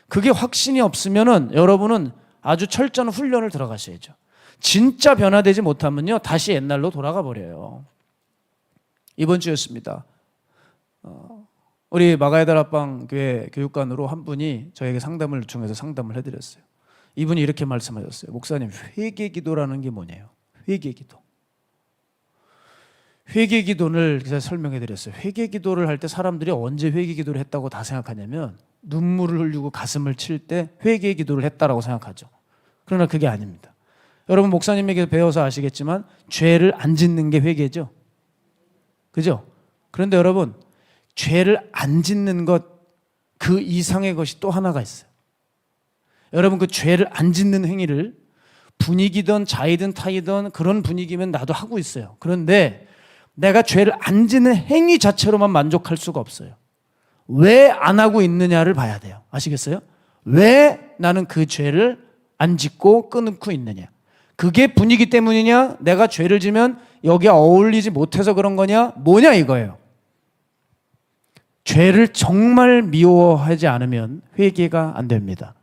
그게 확신이 없으면은 여러분은 아주 철저한 훈련을 들어가셔야죠. 진짜 변화되지 못하면요, 다시 옛날로 돌아가 버려요. 이번 주였습니다. 우리 마가야다락방 교회 교육관으로 한 분이 저에게 상담을 요청해서 상담을 해드렸어요. 이분이 이렇게 말씀하셨어요. 목사님, 회개기도라는 게 뭐냐요? 회개기도. 회개기도를 제가 설명해드렸어요. 회개기도를 할 때 사람들이 언제 회개기도를 했다고 다 생각하냐면 눈물을 흘리고 가슴을 칠 때 회개기도를 했다라고 생각하죠. 그러나 그게 아닙니다. 여러분, 목사님에게 배워서 아시겠지만 죄를 안 짓는 게 회개죠. 그죠? 그런데 여러분, 죄를 안 짓는 것, 그 이상의 것이 또 하나가 있어요. 여러분, 그 죄를 안 짓는 행위를 분위기든 자이든 타이든 그런 분위기면 나도 하고 있어요. 그런데 내가 죄를 안 짓는 행위 자체로만 만족할 수가 없어요. 왜 안 하고 있느냐를 봐야 돼요. 아시겠어요? 왜 나는 그 죄를 안 짓고 끊고 있느냐. 그게 분위기 때문이냐, 내가 죄를 지면 여기에 어울리지 못해서 그런 거냐, 뭐냐 이거예요. 죄를 정말 미워하지 않으면 회개가 안 됩니다.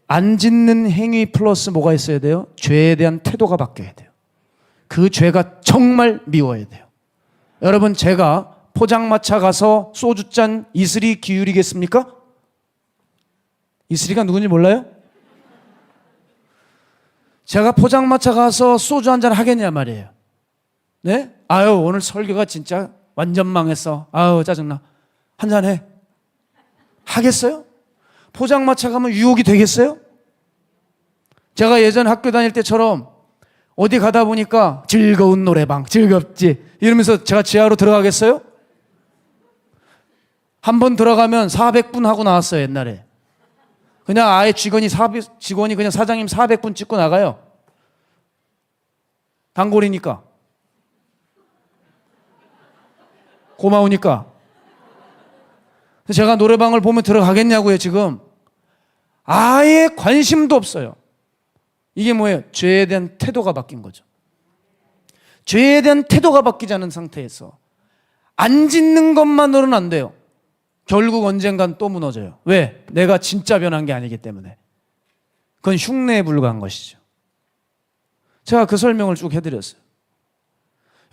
안 짓는 행위 플러스 뭐가 있어야 돼요? 죄에 대한 태도가 바뀌어야 돼요. 그 죄가 정말 미워야 돼요. 여러분, 제가 포장마차 가서 소주잔 이슬이 기울이겠습니까? 이슬이가 누군지 몰라요? 제가 포장마차 가서 소주 한잔 하겠냐 말이에요. 네? 아유, 오늘 설교가 진짜 완전 망했어. 아유, 짜증나. 한잔 해. 하겠어요? 포장마차 가면 유혹이 되겠어요? 제가 예전 학교 다닐 때처럼 어디 가다 보니까 즐거운 노래방, 즐겁지 이러면서 제가 지하로 들어가겠어요? 한 번 들어가면 400분 하고 나왔어요, 옛날에. 그냥 아예 직원이 그냥 사장님 400분 찍고 나가요. 단골이니까. 고마우니까. 제가 노래방을 보면 들어가겠냐고요, 지금. 아예 관심도 없어요. 이게 뭐예요? 죄에 대한 태도가 바뀐 거죠. 죄에 대한 태도가 바뀌지 않은 상태에서 안 짓는 것만으로는 안 돼요. 결국 언젠간 또 무너져요. 왜? 내가 진짜 변한 게 아니기 때문에. 그건 흉내에 불과한 것이죠. 제가 그 설명을 쭉 해드렸어요.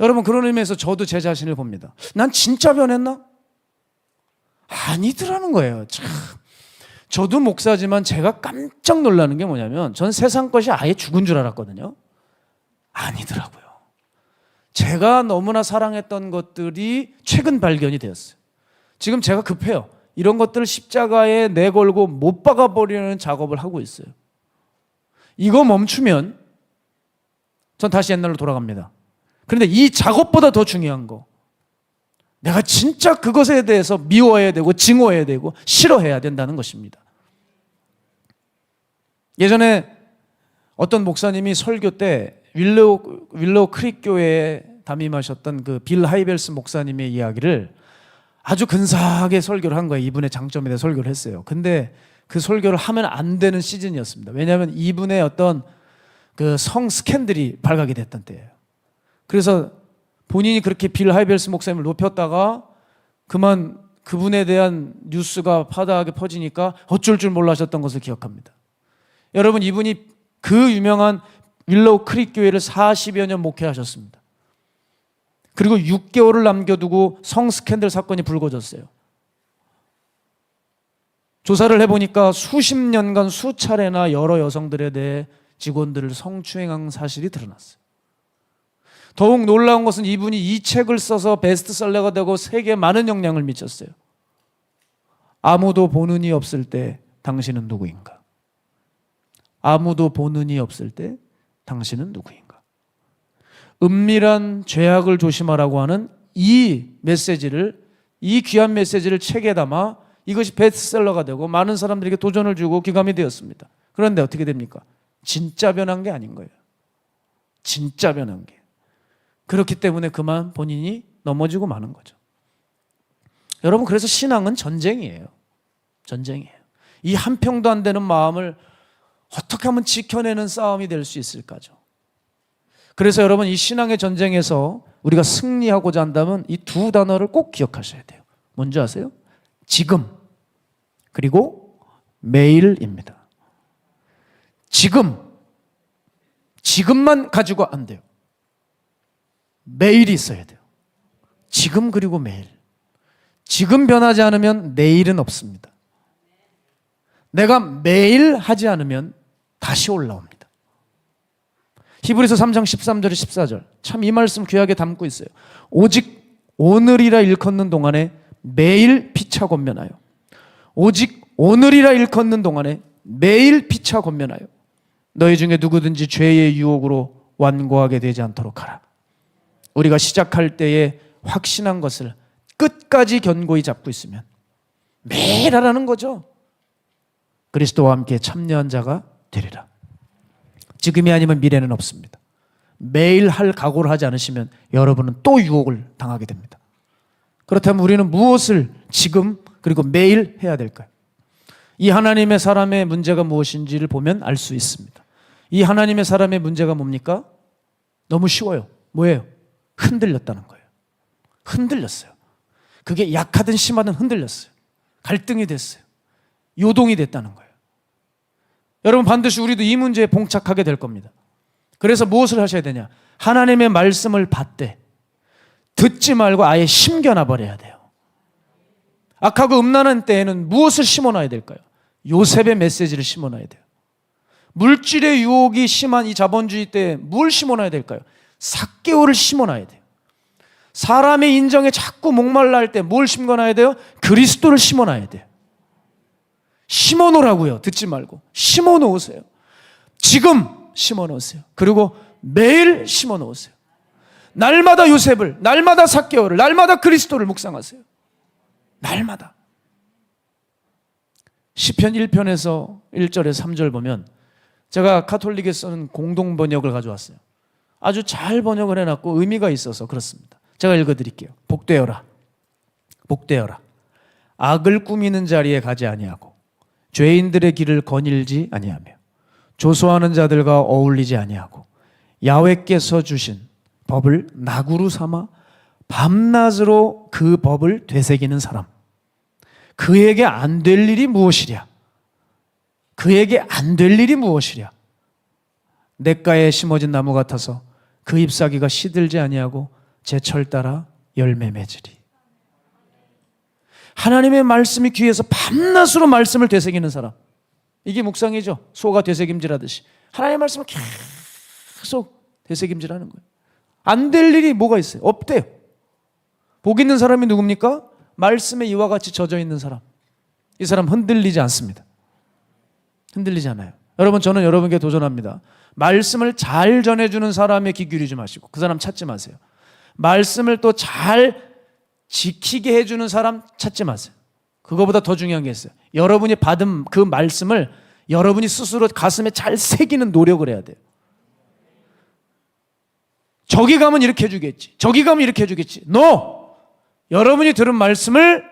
여러분, 그런 의미에서 저도 제 자신을 봅니다. 난 진짜 변했나? 아니더라는 거예요. 참, 저도 목사지만 제가 깜짝 놀라는 게 뭐냐면 전 세상 것이 아예 죽은 줄 알았거든요. 아니더라고요. 제가 너무나 사랑했던 것들이 최근 발견이 되었어요. 지금 제가 급해요. 이런 것들을 십자가에 내걸고 못 박아버리는 작업을 하고 있어요. 이거 멈추면 전 다시 옛날로 돌아갑니다. 그런데 이 작업보다 더 중요한 거, 내가 진짜 그것에 대해서 미워해야 되고 증오해야 되고 싫어해야 된다는 것입니다. 예전에 어떤 목사님이 설교 때 윌로우 크릭 교회에 담임하셨던 그 빌 하이벨스 목사님의 이야기를 아주 근사하게 설교를 한 거예요. 이분의 장점에 대해 설교를 했어요. 근데 그 설교를 하면 안 되는 시즌이었습니다. 왜냐하면 이분의 어떤 그 성 스캔들이 발각이 됐던 때예요. 그래서 본인이 그렇게 빌 하이벨스 목사님을 높였다가 그만 그분에 대한 뉴스가 파다하게 퍼지니까 어쩔 줄 몰라 하셨던 것을 기억합니다. 여러분, 이분이 그 유명한 윌로우 크릭 교회를 40여 년 목회하셨습니다. 그리고 6개월을 남겨두고 성 스캔들 사건이 불거졌어요. 조사를 해보니까 수십 년간 수차례나 여러 여성들에 대해 직원들을 성추행한 사실이 드러났어요. 더욱 놀라운 것은 이분이 이 책을 써서 베스트셀러가 되고 세계에 많은 영향을 미쳤어요. 아무도 보는 이 없을 때 당신은 누구인가? 아무도 보는 이 없을 때 당신은 누구인가? 은밀한 죄악을 조심하라고 하는 이 메시지를, 이 귀한 메시지를 책에 담아 이것이 베스트셀러가 되고 많은 사람들에게 도전을 주고 기감이 되었습니다. 그런데 어떻게 됩니까? 진짜 변한 게 아닌 거예요. 진짜 변한 게. 그렇기 때문에 그만 본인이 넘어지고 마는 거죠. 여러분, 그래서 신앙은 전쟁이에요. 전쟁이에요. 이 한 평도 안 되는 마음을 어떻게 하면 지켜내는 싸움이 될 수 있을까죠? 그래서 여러분, 이 신앙의 전쟁에서 우리가 승리하고자 한다면 이 두 단어를 꼭 기억하셔야 돼요. 뭔지 아세요? 지금, 그리고 매일입니다. 지금만 가지고 안 돼요. 매일이 있어야 돼요. 지금, 그리고 매일. 지금 변하지 않으면 내일은 없습니다. 내가 매일 하지 않으면 다시 올라옵니다. 히브리서 3장 13절 14절 참 이 말씀 귀하게 담고 있어요. 오직 오늘이라 일컫는 동안에 매일 피차 권면하여, 오직 오늘이라 일컫는 동안에 매일 피차 권면하여 너희 중에 누구든지 죄의 유혹으로 완고하게 되지 않도록 하라. 우리가 시작할 때에 확신한 것을 끝까지 견고히 잡고 있으면 매일 하라는 거죠. 그리스도와 함께 참여한 자가 되리라. 지금이 아니면 미래는 없습니다. 매일 할 각오를 하지 않으시면 여러분은 또 유혹을 당하게 됩니다. 그렇다면 우리는 무엇을 지금 그리고 매일 해야 될까요? 이 하나님의 사람의 문제가 무엇인지를 보면 알 수 있습니다. 이 하나님의 사람의 문제가 뭡니까? 너무 쉬워요. 뭐예요? 흔들렸다는 거예요. 흔들렸어요. 그게 약하든 심하든 흔들렸어요. 갈등이 됐어요. 요동이 됐다는 거예요. 여러분, 반드시 우리도 이 문제에 봉착하게 될 겁니다. 그래서 무엇을 하셔야 되냐? 하나님의 말씀을 받되 듣지 말고 아예 심겨놔 버려야 돼요. 악하고 음란한 때에는 무엇을 심어놔야 될까요? 요셉의 메시지를 심어놔야 돼요. 물질의 유혹이 심한 이 자본주의 때에 뭘 심어놔야 될까요? 삭개오를 심어놔야 돼요. 사람의 인정에 자꾸 목말라 할 때 뭘 심어놔야 돼요? 그리스도를 심어놔야 돼요. 심어놓으라고요. 듣지 말고 심어놓으세요. 지금 심어놓으세요. 그리고 매일 심어놓으세요. 날마다 요셉을, 날마다 삭개오를, 날마다 그리스도를 묵상하세요. 날마다. 시편 1편에서 1절에 3절 보면 제가 가톨릭에 쓰는 공동 번역을 가져왔어요. 아주 잘 번역을 해놨고 의미가 있어서 그렇습니다. 제가 읽어드릴게요. 복되어라, 복되어라. 악을 꾸미는 자리에 가지 아니하고 죄인들의 길을 거닐지 아니하며 조소하는 자들과 어울리지 아니하고 야훼께서 주신 법을 낙으로 삼아 밤낮으로 그 법을 되새기는 사람. 그에게 안 될 일이 무엇이랴? 그에게 안 될 일이 무엇이랴? 냇가에 심어진 나무 같아서 그 잎사귀가 시들지 아니하고 제철 따라 열매 맺으리. 하나님의 말씀이 귀에서 밤낮으로 말씀을 되새기는 사람, 이게 묵상이죠. 소가 되새김질하듯이 하나님의 말씀을 계속 되새김질하는 거예요. 안 될 일이 뭐가 있어요? 없대요. 복 있는 사람이 누굽니까? 말씀에 이와 같이 젖어 있는 사람. 이 사람 흔들리지 않습니다. 흔들리지 않아요. 여러분, 저는 여러분께 도전합니다. 말씀을 잘 전해주는 사람의 귀 기울이지 마시고 그 사람 찾지 마세요. 말씀을 또 잘 지키게 해주는 사람 찾지 마세요. 그거보다 더 중요한 게 있어요. 여러분이 받은 그 말씀을 여러분이 스스로 가슴에 잘 새기는 노력을 해야 돼요. 저기 가면 이렇게 해주겠지, 저기 가면 이렇게 해주겠지. No! 여러분이 들은 말씀을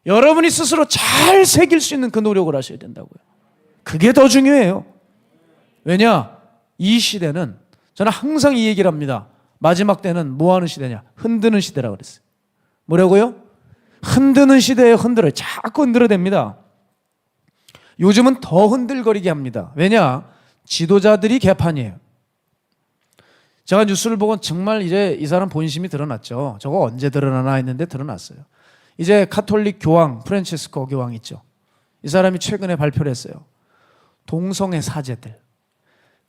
여러분이 스스로 잘 새길 수 있는 그 노력을 하셔야 된다고요. 그게 더 중요해요. 왜냐? 이 시대는, 저는 항상 이 얘기를 합니다. 마지막 때는 뭐 하는 시대냐? 흔드는 시대라고 그랬어요. 뭐라고요? 흔드는 시대에 흔들어요. 자꾸 흔들어댑니다. 요즘은 더 흔들거리게 합니다. 왜냐? 지도자들이 개판이에요. 제가 뉴스를 보고 정말 이제 이 사람 본심이 드러났죠. 저거 언제 드러나나 했는데 드러났어요. 이제 가톨릭 교황 프란치스코 교황 있죠. 이 사람이 최근에 발표를 했어요. 동성애 사제들,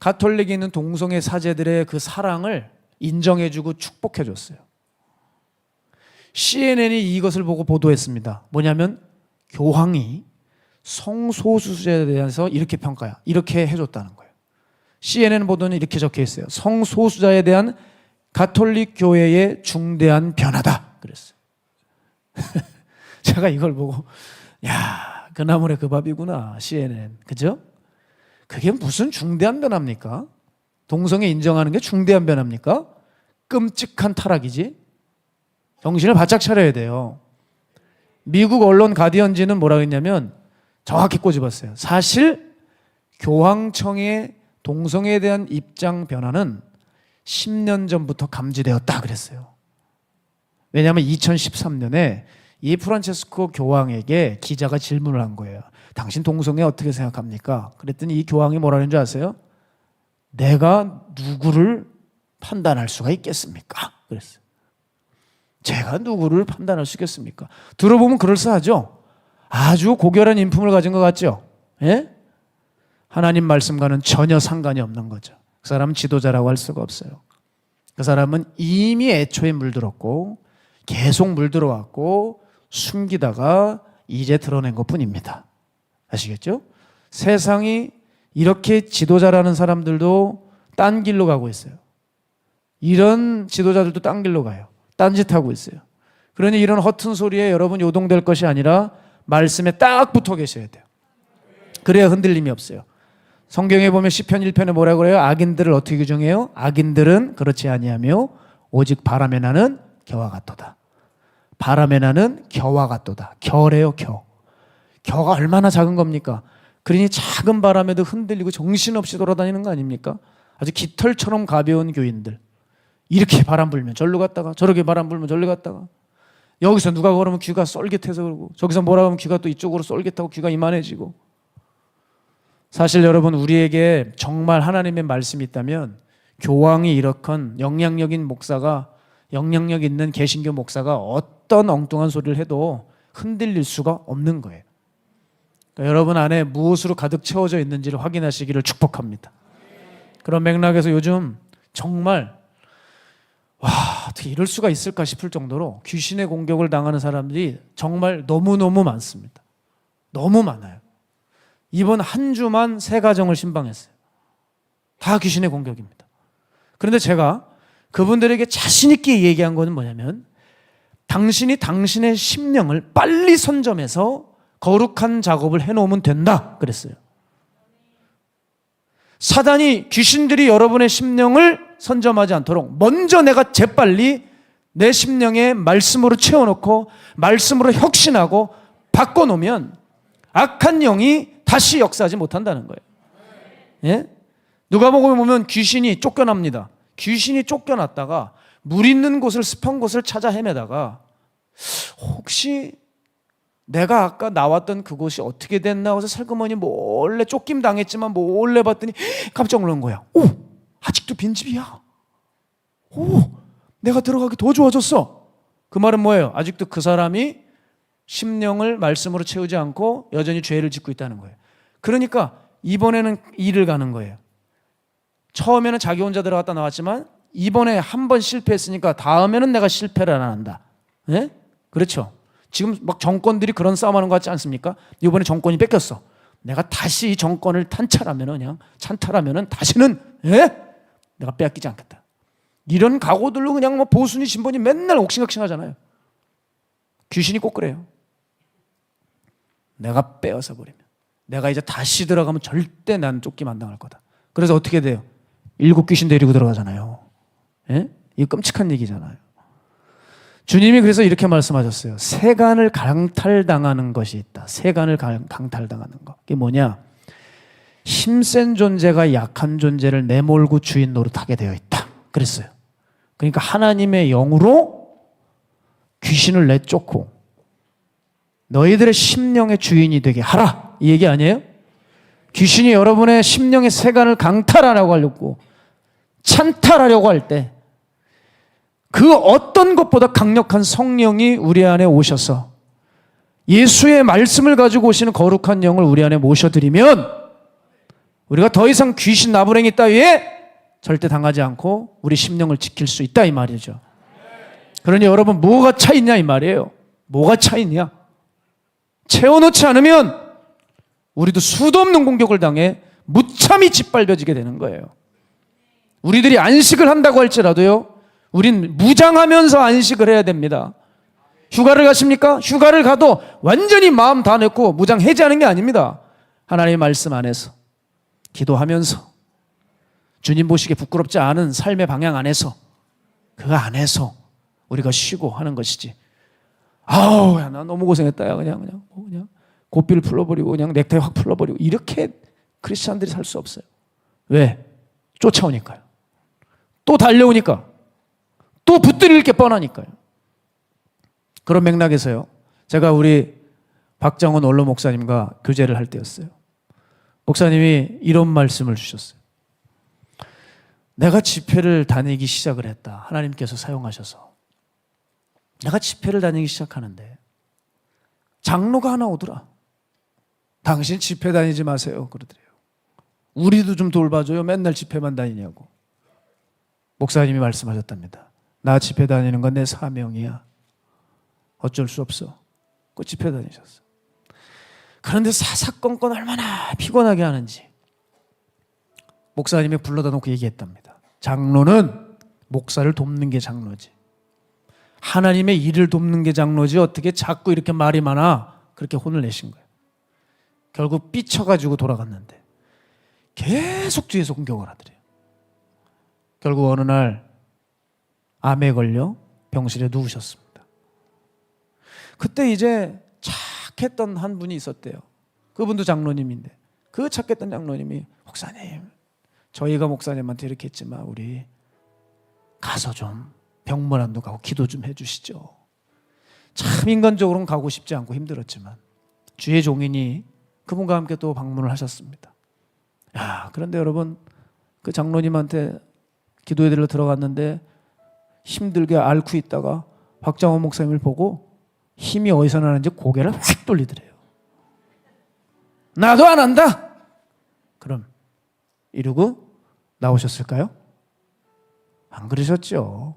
가톨릭에 있는 동성애 사제들의 그 사랑을 인정해주고 축복해줬어요. CNN이 이것을 보고 보도했습니다. 뭐냐면 교황이 성소수자에 대해서 이렇게 평가해요. 이렇게 해줬다는 거예요. CNN 보도는 이렇게 적혀 있어요. 성소수자에 대한 가톨릭 교회의 중대한 변화다 그랬어요. 제가 이걸 보고 야, 그 나물에 그 밥이구나. CNN, 그죠? 그게 무슨 중대한 변화입니까? 동성애 인정하는 게 중대한 변화입니까? 끔찍한 타락이지. 정신을 바짝 차려야 돼요. 미국 언론 가디언지는 뭐라고 했냐면 정확히 꼬집었어요. 사실 교황청의 동성애에 대한 입장 변화는 10년 전부터 감지되었다 그랬어요. 왜냐하면 2013년에 이 프란체스코 교황에게 기자가 질문을 한 거예요. 당신 동성애 어떻게 생각합니까? 그랬더니 이 교황이 뭐라는 줄 아세요? 내가 누구를 판단할 수가 있겠습니까? 그랬어요. 제가 누구를 판단할 수 있겠습니까? 들어보면 그럴싸하죠? 아주 고결한 인품을 가진 것 같죠? 예? 하나님 말씀과는 전혀 상관이 없는 거죠. 그 사람은 지도자라고 할 수가 없어요. 그 사람은 이미 애초에 물들었고 계속 물들어왔고 숨기다가 이제 드러낸 것뿐입니다. 아시겠죠? 세상이 이렇게 지도자라는 사람들도 딴 길로 가고 있어요. 이런 지도자들도 딴 길로 가요. 딴짓하고 있어요. 그러니 이런 허튼 소리에 여러분 요동될 것이 아니라 말씀에 딱 붙어 계셔야 돼요. 그래야 흔들림이 없어요. 성경에 보면 시편 1편에 뭐라고 그래요? 악인들을 어떻게 규정해요? 악인들은 그렇지 아니하며 오직 바람에 나는 겨와 같도다. 바람에 나는 겨와 같도다. 겨래요, 겨. 겨가 얼마나 작은 겁니까? 그러니 작은 바람에도 흔들리고 정신없이 돌아다니는 거 아닙니까? 아주 깃털처럼 가벼운 교인들. 이렇게 바람 불면 절로 갔다가 저렇게 바람 불면 절로 갔다가 여기서 누가 걸으면 귀가 쏠깃해서 그러고 저기서 뭐라고 하면 귀가 또 이쪽으로 쏠깃하고 귀가 이만해지고. 사실 여러분, 우리에게 정말 하나님의 말씀이 있다면 교황이 이렇건 영향력 있는 개신교 목사가 어떤 엉뚱한 소리를 해도 흔들릴 수가 없는 거예요. 그러니까 여러분 안에 무엇으로 가득 채워져 있는지를 확인하시기를 축복합니다. 그런 맥락에서 요즘 정말 어떻게 이럴 수가 있을까 싶을 정도로 귀신의 공격을 당하는 사람들이 정말 너무너무 많습니다. 너무 많아요. 이번 한 주만 3가정을 신방했어요. 다 귀신의 공격입니다. 그런데 제가 그분들에게 자신 있게 얘기한 것은 뭐냐면 당신이 당신의 심령을 빨리 선점해서 거룩한 작업을 해놓으면 된다 그랬어요. 사단이 귀신들이 여러분의 심령을 선점하지 않도록 먼저 내가 재빨리 내 심령에 말씀으로 채워놓고 말씀으로 혁신하고 바꿔놓으면 악한 영이 다시 역사하지 못한다는 거예요. 예? 누가복음에 보면 귀신이 쫓겨납니다. 귀신이 쫓겨났다가 물 있는 곳을 습한 곳을 찾아 헤매다가 혹시 내가 아까 나왔던 그곳이 어떻게 됐나 해서 살그머니 몰래 쫓김 당했지만 몰래 봤더니 깜짝 놀란 거야. 오! 아직도 빈집이야. 오! 내가 들어가기 더 좋아졌어. 그 말은 뭐예요? 아직도 그 사람이 심령을 말씀으로 채우지 않고 여전히 죄를 짓고 있다는 거예요. 그러니까 이번에는 일을 가는 거예요. 처음에는 자기 혼자 들어갔다 나왔지만 이번에 한 번 실패했으니까 다음에는 내가 실패를 안 한다. 네? 그렇죠. 지금 막 정권들이 그런 싸움하는 것 같지 않습니까? 이번에 정권이 뺏겼어. 내가 다시 이 정권을 찬탈하면은 다시는 내가 빼앗기지 않겠다. 이런 각오들로 그냥 뭐 보수니 진보니 맨날 옥신각신 하잖아요. 귀신이 꼭 그래요. 내가 빼앗아 버리면, 내가 이제 다시 들어가면 절대 난 쫓기만 안 당할 거다. 그래서 어떻게 돼요? 7 귀신 데리고 들어가잖아요. 예? 이거 끔찍한 얘기잖아요. 주님이 그래서 이렇게 말씀하셨어요. 세간을 강탈당하는 것이 있다. 세간을 강탈당하는 것. 그게 뭐냐? 힘센 존재가 약한 존재를 내몰고 주인 노릇하게 되어 있다. 그랬어요. 그러니까 하나님의 영으로 귀신을 내쫓고 너희들의 심령의 주인이 되게 하라. 이 얘기 아니에요? 귀신이 여러분의 심령의 세간을 강탈하려고 하려고, 찬탈하려고 할 때 그 어떤 것보다 강력한 성령이 우리 안에 오셔서 예수의 말씀을 가지고 오시는 거룩한 영을 우리 안에 모셔드리면 우리가 더 이상 귀신 나부랭이 따위에 절대 당하지 않고 우리 심령을 지킬 수 있다 이 말이죠. 그러니 여러분, 뭐가 차 있냐 이 말이에요. 뭐가 차 있냐? 채워놓지 않으면 우리도 수도 없는 공격을 당해 무참히 짓밟혀지게 되는 거예요. 우리들이 안식을 한다고 할지라도요, 우린 무장하면서 안식을 해야 됩니다. 휴가를 가십니까? 휴가를 가도 완전히 마음 다 넣고 무장 해제하는 게 아닙니다. 하나님의 말씀 안에서 기도하면서 주님 보시기에 부끄럽지 않은 삶의 방향 안에서, 그 안에서 우리가 쉬고 하는 것이지. 아우, 야, 나 너무 고생했다. 야, 그냥 고삐를 풀어버리고 그냥 넥타이 확 풀어버리고 이렇게 크리스찬들이 살 수 없어요. 왜? 쫓아오니까요. 또 달려오니까. 또 붙들릴 게 뻔하니까요. 그런 맥락에서요, 제가 우리 박정훈 원로 목사님과 교제를 할 때였어요. 목사님이 이런 말씀을 주셨어요. 내가 집회를 다니기 시작을 했다. 하나님께서 사용하셔서. 내가 집회를 다니기 시작하는데 장로가 하나 오더라. 당신 집회 다니지 마세요. 그러더래요. 우리도 좀 돌봐줘요. 맨날 집회만 다니냐고. 목사님이 말씀하셨답니다. 나 집회 다니는 건 내 사명이야. 어쩔 수 없어. 그 집회 다니셨어. 그런데 사사건건 얼마나 피곤하게 하는지 목사님이 불러다 놓고 얘기했답니다. 장로는 목사를 돕는 게 장로지, 하나님의 일을 돕는 게 장로지 어떻게 자꾸 이렇게 말이 많아. 그렇게 혼을 내신 거예요. 결국 삐쳐가지고 돌아갔는데 계속 뒤에서 공격을 하더래요. 결국 어느 날 암에 걸려 병실에 누우셨습니다. 그때 이제 착했던 한 분이 있었대요. 그분도 장로님인데 그 착했던 장로님이, 목사님, 저희가 목사님한테 이렇게 했지만 우리 가서 좀 병문안도 가고 기도 좀 해주시죠. 참 인간적으로는 가고 싶지 않고 힘들었지만 주의 종인이 그분과 함께 또 방문을 하셨습니다. 그런데 여러분, 그 장로님한테 기도해드리러 들어갔는데 힘들게 앓고 있다가 박정훈 목사님을 보고 힘이 어디서 나는지 고개를 확 돌리더래요. 나도 안 한다. 그럼 이러고 나오셨을까요? 안 그러셨죠.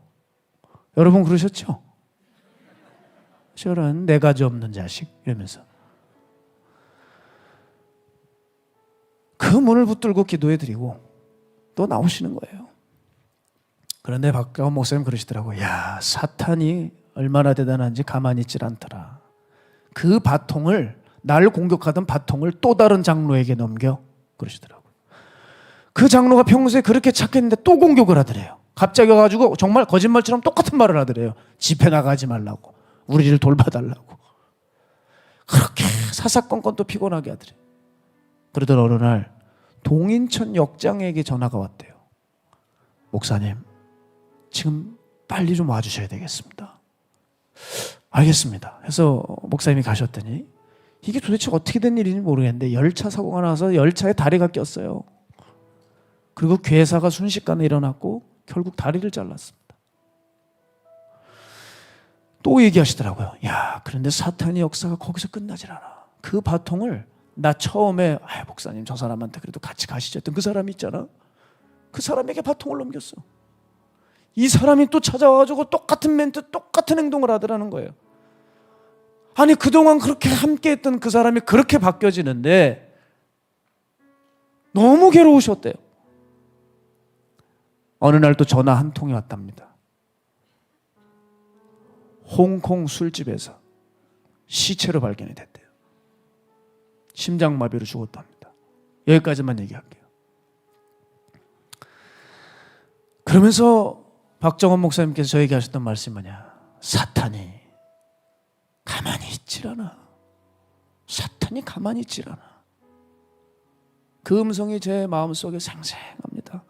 여러분 그러셨죠? 저런 네 가지 없는 자식 이러면서 그 문을 붙들고 기도해드리고 또 나오시는 거예요. 그런데 박정훈 목사님 그러시더라고요. 야, 사탄이 얼마나 대단한지 가만히 있질 않더라. 그 바통을, 날 공격하던 바통을 또 다른 장로에게 넘겨. 그러시더라고요. 그 장로가 평소에 그렇게 착했는데 또 공격을 하더래요. 갑자기 와가지고 정말 거짓말처럼 똑같은 말을 하더래요. 집회 나가지 말라고, 우리를 돌봐달라고. 그렇게 사사건건 또 피곤하게 하더래요. 그러던 어느 날 동인천 역장에게 전화가 왔대요. 목사님, 지금 빨리 좀 와주셔야 되겠습니다. 알겠습니다. 해서 목사님이 가셨더니 이게 도대체 어떻게 된 일인지 모르겠는데 열차 사고가 나서 열차에 다리가 꼈어요. 그리고 괴사가 순식간에 일어났고 결국 다리를 잘랐습니다. 또 얘기하시더라고요. 야, 그런데 사탄의 역사가 거기서 끝나질 않아. 그 바통을 나 처음에 목사님 저 사람한테 그래도 같이 가시죠 했던 그 사람이 있잖아. 그 사람에게 바통을 넘겼어. 이 사람이 또 찾아와가지고 똑같은 멘트 똑같은 행동을 하더라는 거예요. 아니 그동안 그렇게 함께했던 그 사람이 그렇게 바뀌어지는데 너무 괴로우셨대요. 어느 날 또 전화 한 통이 왔답니다. 홍콩 술집에서 시체로 발견이 됐대요. 심장마비로 죽었답니다. 여기까지만 얘기할게요. 그러면서 박정원 목사님께서 저에게 하셨던 말씀이 뭐냐? 사탄이 가만히 있질 않아. 사탄이 가만히 있질 않아. 그 음성이 제 마음속에 생생합니다.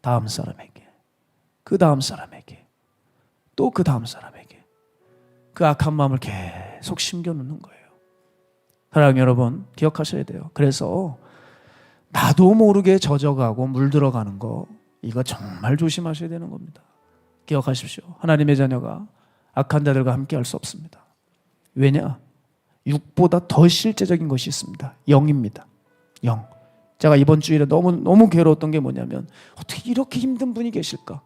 다음 사람에게, 그 다음 사람에게, 또 그 다음 사람에게 그 악한 마음을 계속 심겨놓는 거예요. 사랑하는 여러분, 기억하셔야 돼요. 그래서 나도 모르게 젖어가고 물들어가는 거, 이거 정말 조심하셔야 되는 겁니다. 기억하십시오. 하나님의 자녀가 악한 자들과 함께 할 수 없습니다. 왜냐? 육보다 더 실제적인 것이 있습니다. 영입니다. 영. 제가 이번 주일에 너무 괴로웠던 게 뭐냐면 어떻게 이렇게 힘든 분이 계실까?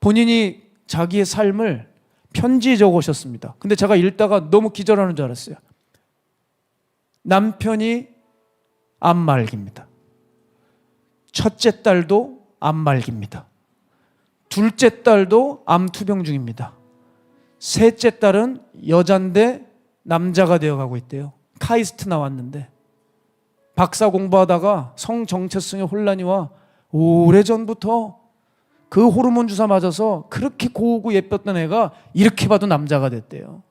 본인이 자기의 삶을 편지에 적으셨습니다. 근데 제가 읽다가 너무 기절하는 줄 알았어요. 남편이 암말기입니다. 첫째 딸도 암말기입니다. 둘째 딸도 암투병 중입니다. 셋째 딸은 여잔데 남자가 되어가고 있대요. 카이스트 나왔는데 박사 공부하다가 성정체성의 혼란이 와 오래전부터 그 호르몬 주사 맞아서 그렇게 고우고 예뻤던 애가 이렇게 봐도 남자가 됐대요.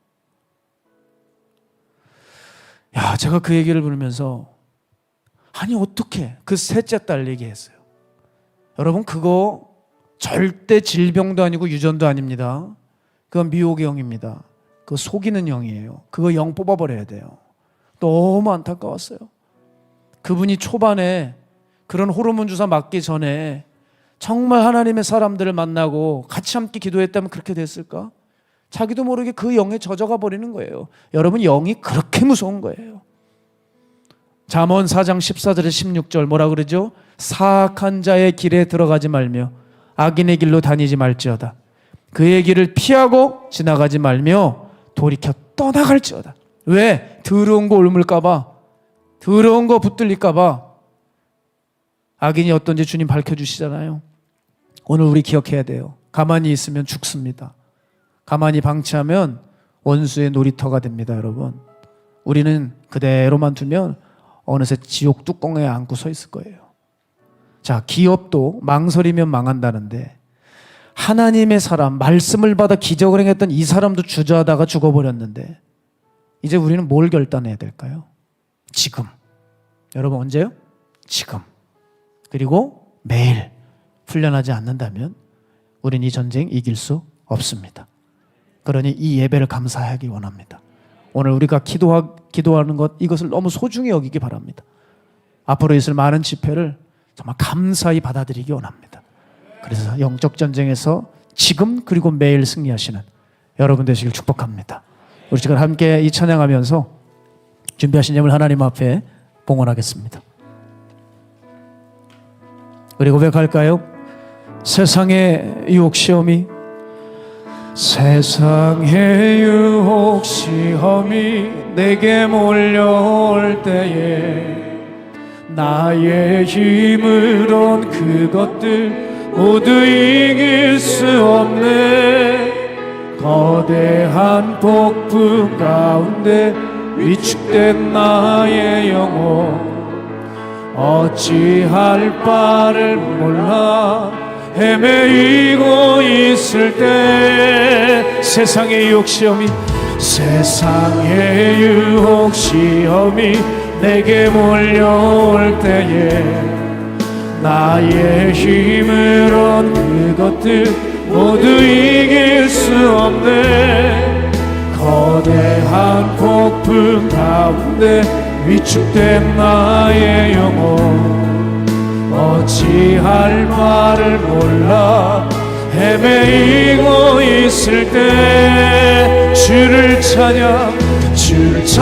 야, 제가 그 얘기를 들으면서 아니 어떻게 그 셋째 딸 얘기했어요. 여러분 그거 절대 질병도 아니고 유전도 아닙니다. 그건 미혹의 영입니다. 그거 속이는 영이에요. 그거 영 뽑아버려야 돼요. 너무 안타까웠어요. 그분이 초반에 그런 호르몬 주사 맞기 전에 정말 하나님의 사람들을 만나고 같이 함께 기도했다면 그렇게 됐을까? 자기도 모르게 그 영에 젖어가 버리는 거예요. 여러분 영이 그렇게 무서운 거예요. 잠언 4장 14절에 16절 뭐라 그러죠? 사악한 자의 길에 들어가지 말며 악인의 길로 다니지 말지어다. 그의 길을 피하고 지나가지 말며 돌이켜 떠나갈지어다. 왜? 더러운 거 옮을까 봐. 더러운 거 붙들릴까 봐. 악인이 어떤지 주님 밝혀주시잖아요. 오늘 우리 기억해야 돼요. 가만히 있으면 죽습니다. 가만히 방치하면 원수의 놀이터가 됩니다. 여러분 우리는 그대로만 두면 어느새 지옥 뚜껑에 안고 서 있을 거예요. 자, 기업도 망설이면 망한다는데 하나님의 사람, 말씀을 받아 기적을 행했던 이 사람도 주저하다가 죽어버렸는데 이제 우리는 뭘 결단해야 될까요? 지금. 여러분 언제요? 지금. 그리고 매일 훈련하지 않는다면 우리는 이 전쟁 이길 수 없습니다. 그러니 이 예배를 감사하기 원합니다. 오늘 우리가 기도하는 것 이것을 너무 소중히 여기기 바랍니다. 앞으로 있을 많은 집회를 정말 감사히 받아들이기 원합니다. 그래서 영적 전쟁에서 지금 그리고 매일 승리하시는 여러분 되시길 축복합니다. 우리 지금 함께 이 찬양하면서 준비하신 예물 하나님 앞에 봉헌하겠습니다. 우리 고백할까요? 세상의 유혹 시험이 세상의 유혹 시험이 내게 몰려올 때에 나의 힘으론 그것들 모두 이길 수 없네. 거대한 폭풍 가운데 위축된 나의 영혼 어찌할 바를 몰라 헤매이고 있을 때 세상의 유혹 시험이 내게 몰려올 때에 나의 힘으론 그것들 모두 이길 수 없네. 거대한 폭풍 가운데 위축된 나의 영혼 어찌할 바를 몰라 헤매이고 있을 때 주를 찬양 주를 찬양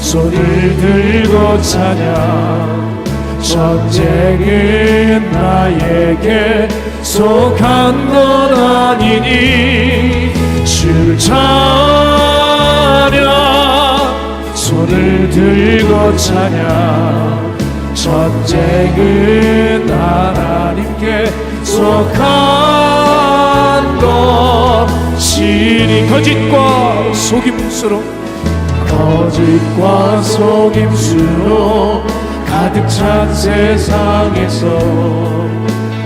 손을 들고 찬양 전쟁은 나에게 속한 것 아니니 주를 찬양 손을 들고 찬양 전쟁은 하나님께 속한 것이니 거짓과 속임수로 가득 찬 세상에서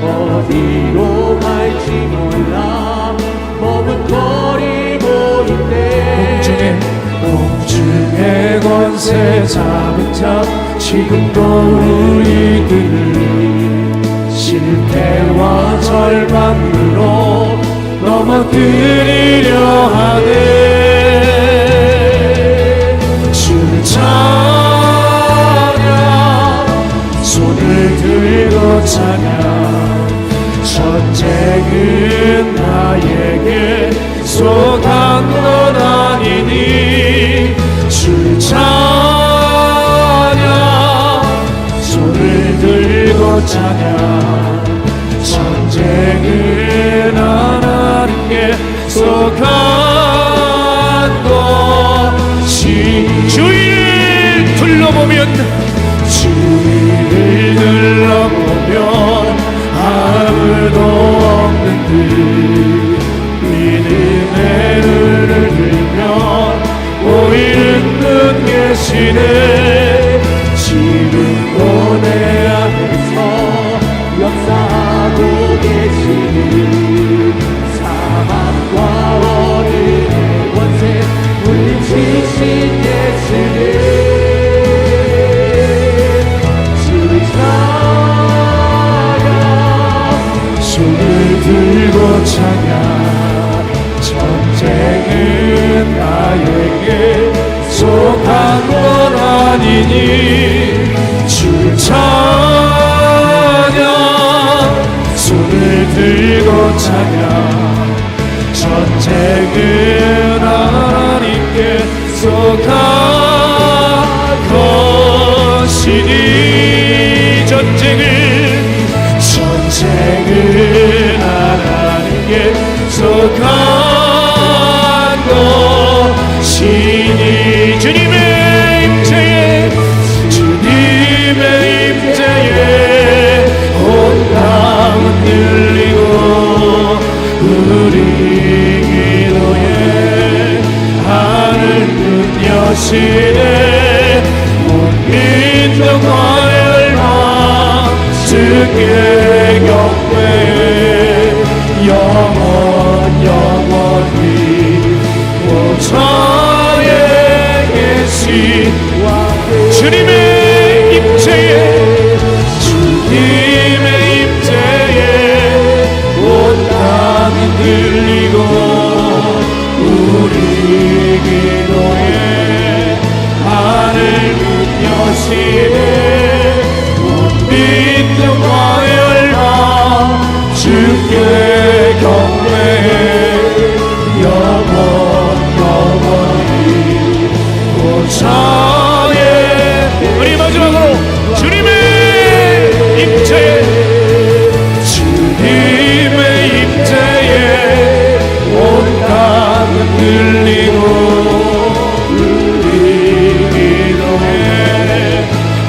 어디로 갈지 몰라 머뭇거리고 있네. 공중의 권세 잡은 자 지금도 우리들을 실패와 절망으로 넘어뜨리려 하네. 주를 찬양 손을 들고 찬양 전쟁은 나에게 속한 것 아니니 주를 찬양 손을 들고 찬양 전쟁은 하나님께 속한 것이 주위를 둘러보면 아무도 없는 듯 믿음의 눈을 들면 보이는 분 계시네. 지금도 내 안에서 역사하고 계시니 사망과 어둠의 권세 물리치신 예수님 주를 찬양 손을 들고 찬양 전쟁은 나에게 속한 건 아니니 주를 찬양 손을 들고 찬양 전쟁은 하나님께 속한 것이니 전쟁은 하나님께 속한 것이니 주님의 임재에 온 땅은 들리고 우리 기도에 하늘 문 여시네. 온 민족과 열방 주께 경배해 영원히 보좌에 계신 주님의 임재에 온 땅이 들리고 우리 기도에 하늘 문 여시네. 온 민족과 열방 주께 경배해 영원히 보좌에. 우리 마지막으로 주님의 임재에 온 땅은 들리고 우리 기도에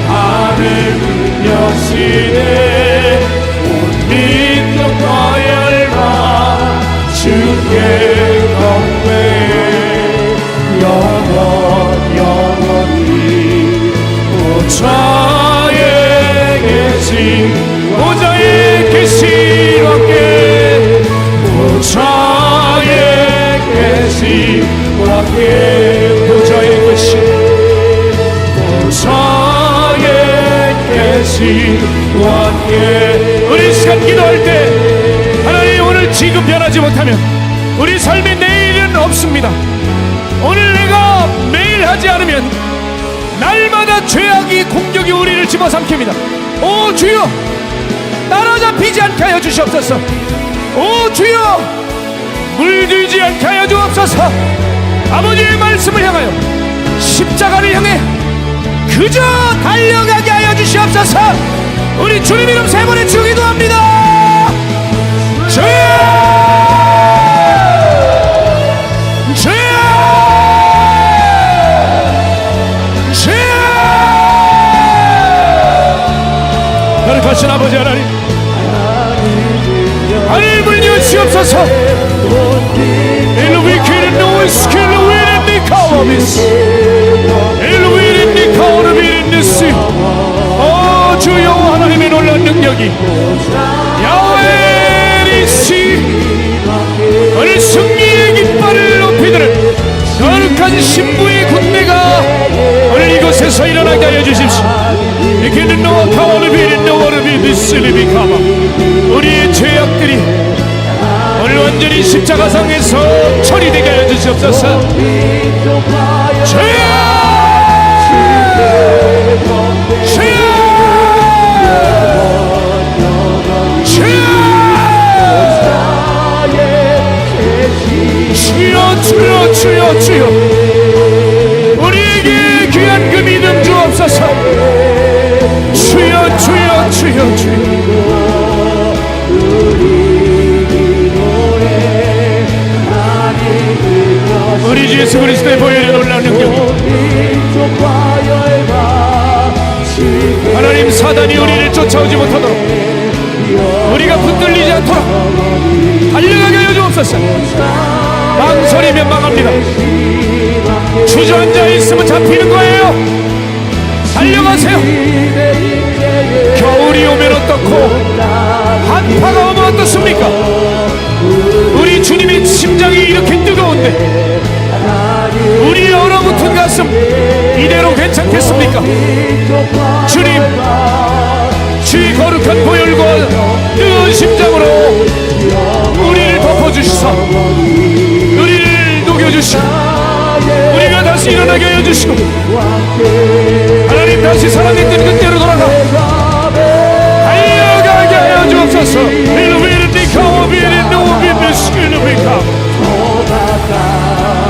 하늘 문 여시네. 온 민족과 열방 주께 경배해 영원히 보좌에 계신 왕께 보좌에 계신 왕께 보좌에 계신 왕께. 우리 시간 기도할 때 하나님 오늘 지금 변하지 못하면 우리 삶의 내일은 없습니다. 오늘 내가 매일 하지 않으면 날마다 죄악이 공격이 우리를 집어삼킵니다. 오 주여 따라잡히지 않게 하여 주시옵소서. 오 주여 물들지 않게 하여 주옵소서. 아버지의 말씀을 향하여 십자가를 향해 그저 달려가게 하여 주시옵소서. 우리 주님 이름 세 번에 주여 기도합니다. 주여 주여 주여. 거룩하신 아버지 하나님, 하늘을 여시옵소서. 엘로비케는 노의 스킬로 위는 니카오비스 엘로비는 니카오르비는 니스. 오 주여, 하나님의 놀라운 능력이 야훼 니시 오늘 승리의 깃발을 높이드는 거룩한 신부의 군대가 오늘 이곳에서 일어나게 하여 주십시오. 이케는 노아 카오르비는 노아르비는 스리비카마. 우리의 죄악들이 오늘 완전히 십자가상에서 처리되게 하여 주시옵소서. 주여 주여 주여 주여 주여 주여. 우리에게 귀한 그 믿음 주옵소서. 주여 주여 주여 주여. 우리 주 예수 그리스도의 보혈의 놀라운 능력, 하나님, 사단이 우리를 쫓아오지 못하도록 우리가 붙들리지 않도록 달려가게 하여 주옵소서. 망설이면 망합니다. 주저앉아 있으면 잡히는 거예요. 달려가세요. 겨울이 오면 어떻고 한파가 오면 어떻습니까? 우리 주님의 심장이 이렇게 뜨거운데 우리의 얼어붙은 가슴 이대로 괜찮겠습니까? 주님, 주의 거룩한 보혈과 뜨거운 심장으로 우리를 덮어주시사 우리를 녹여주시고 우리가 다시 일어나게 하여 주시고 하나님, 다시 살아있는 그때로 돌아가 달려가게 하여 주옵소서.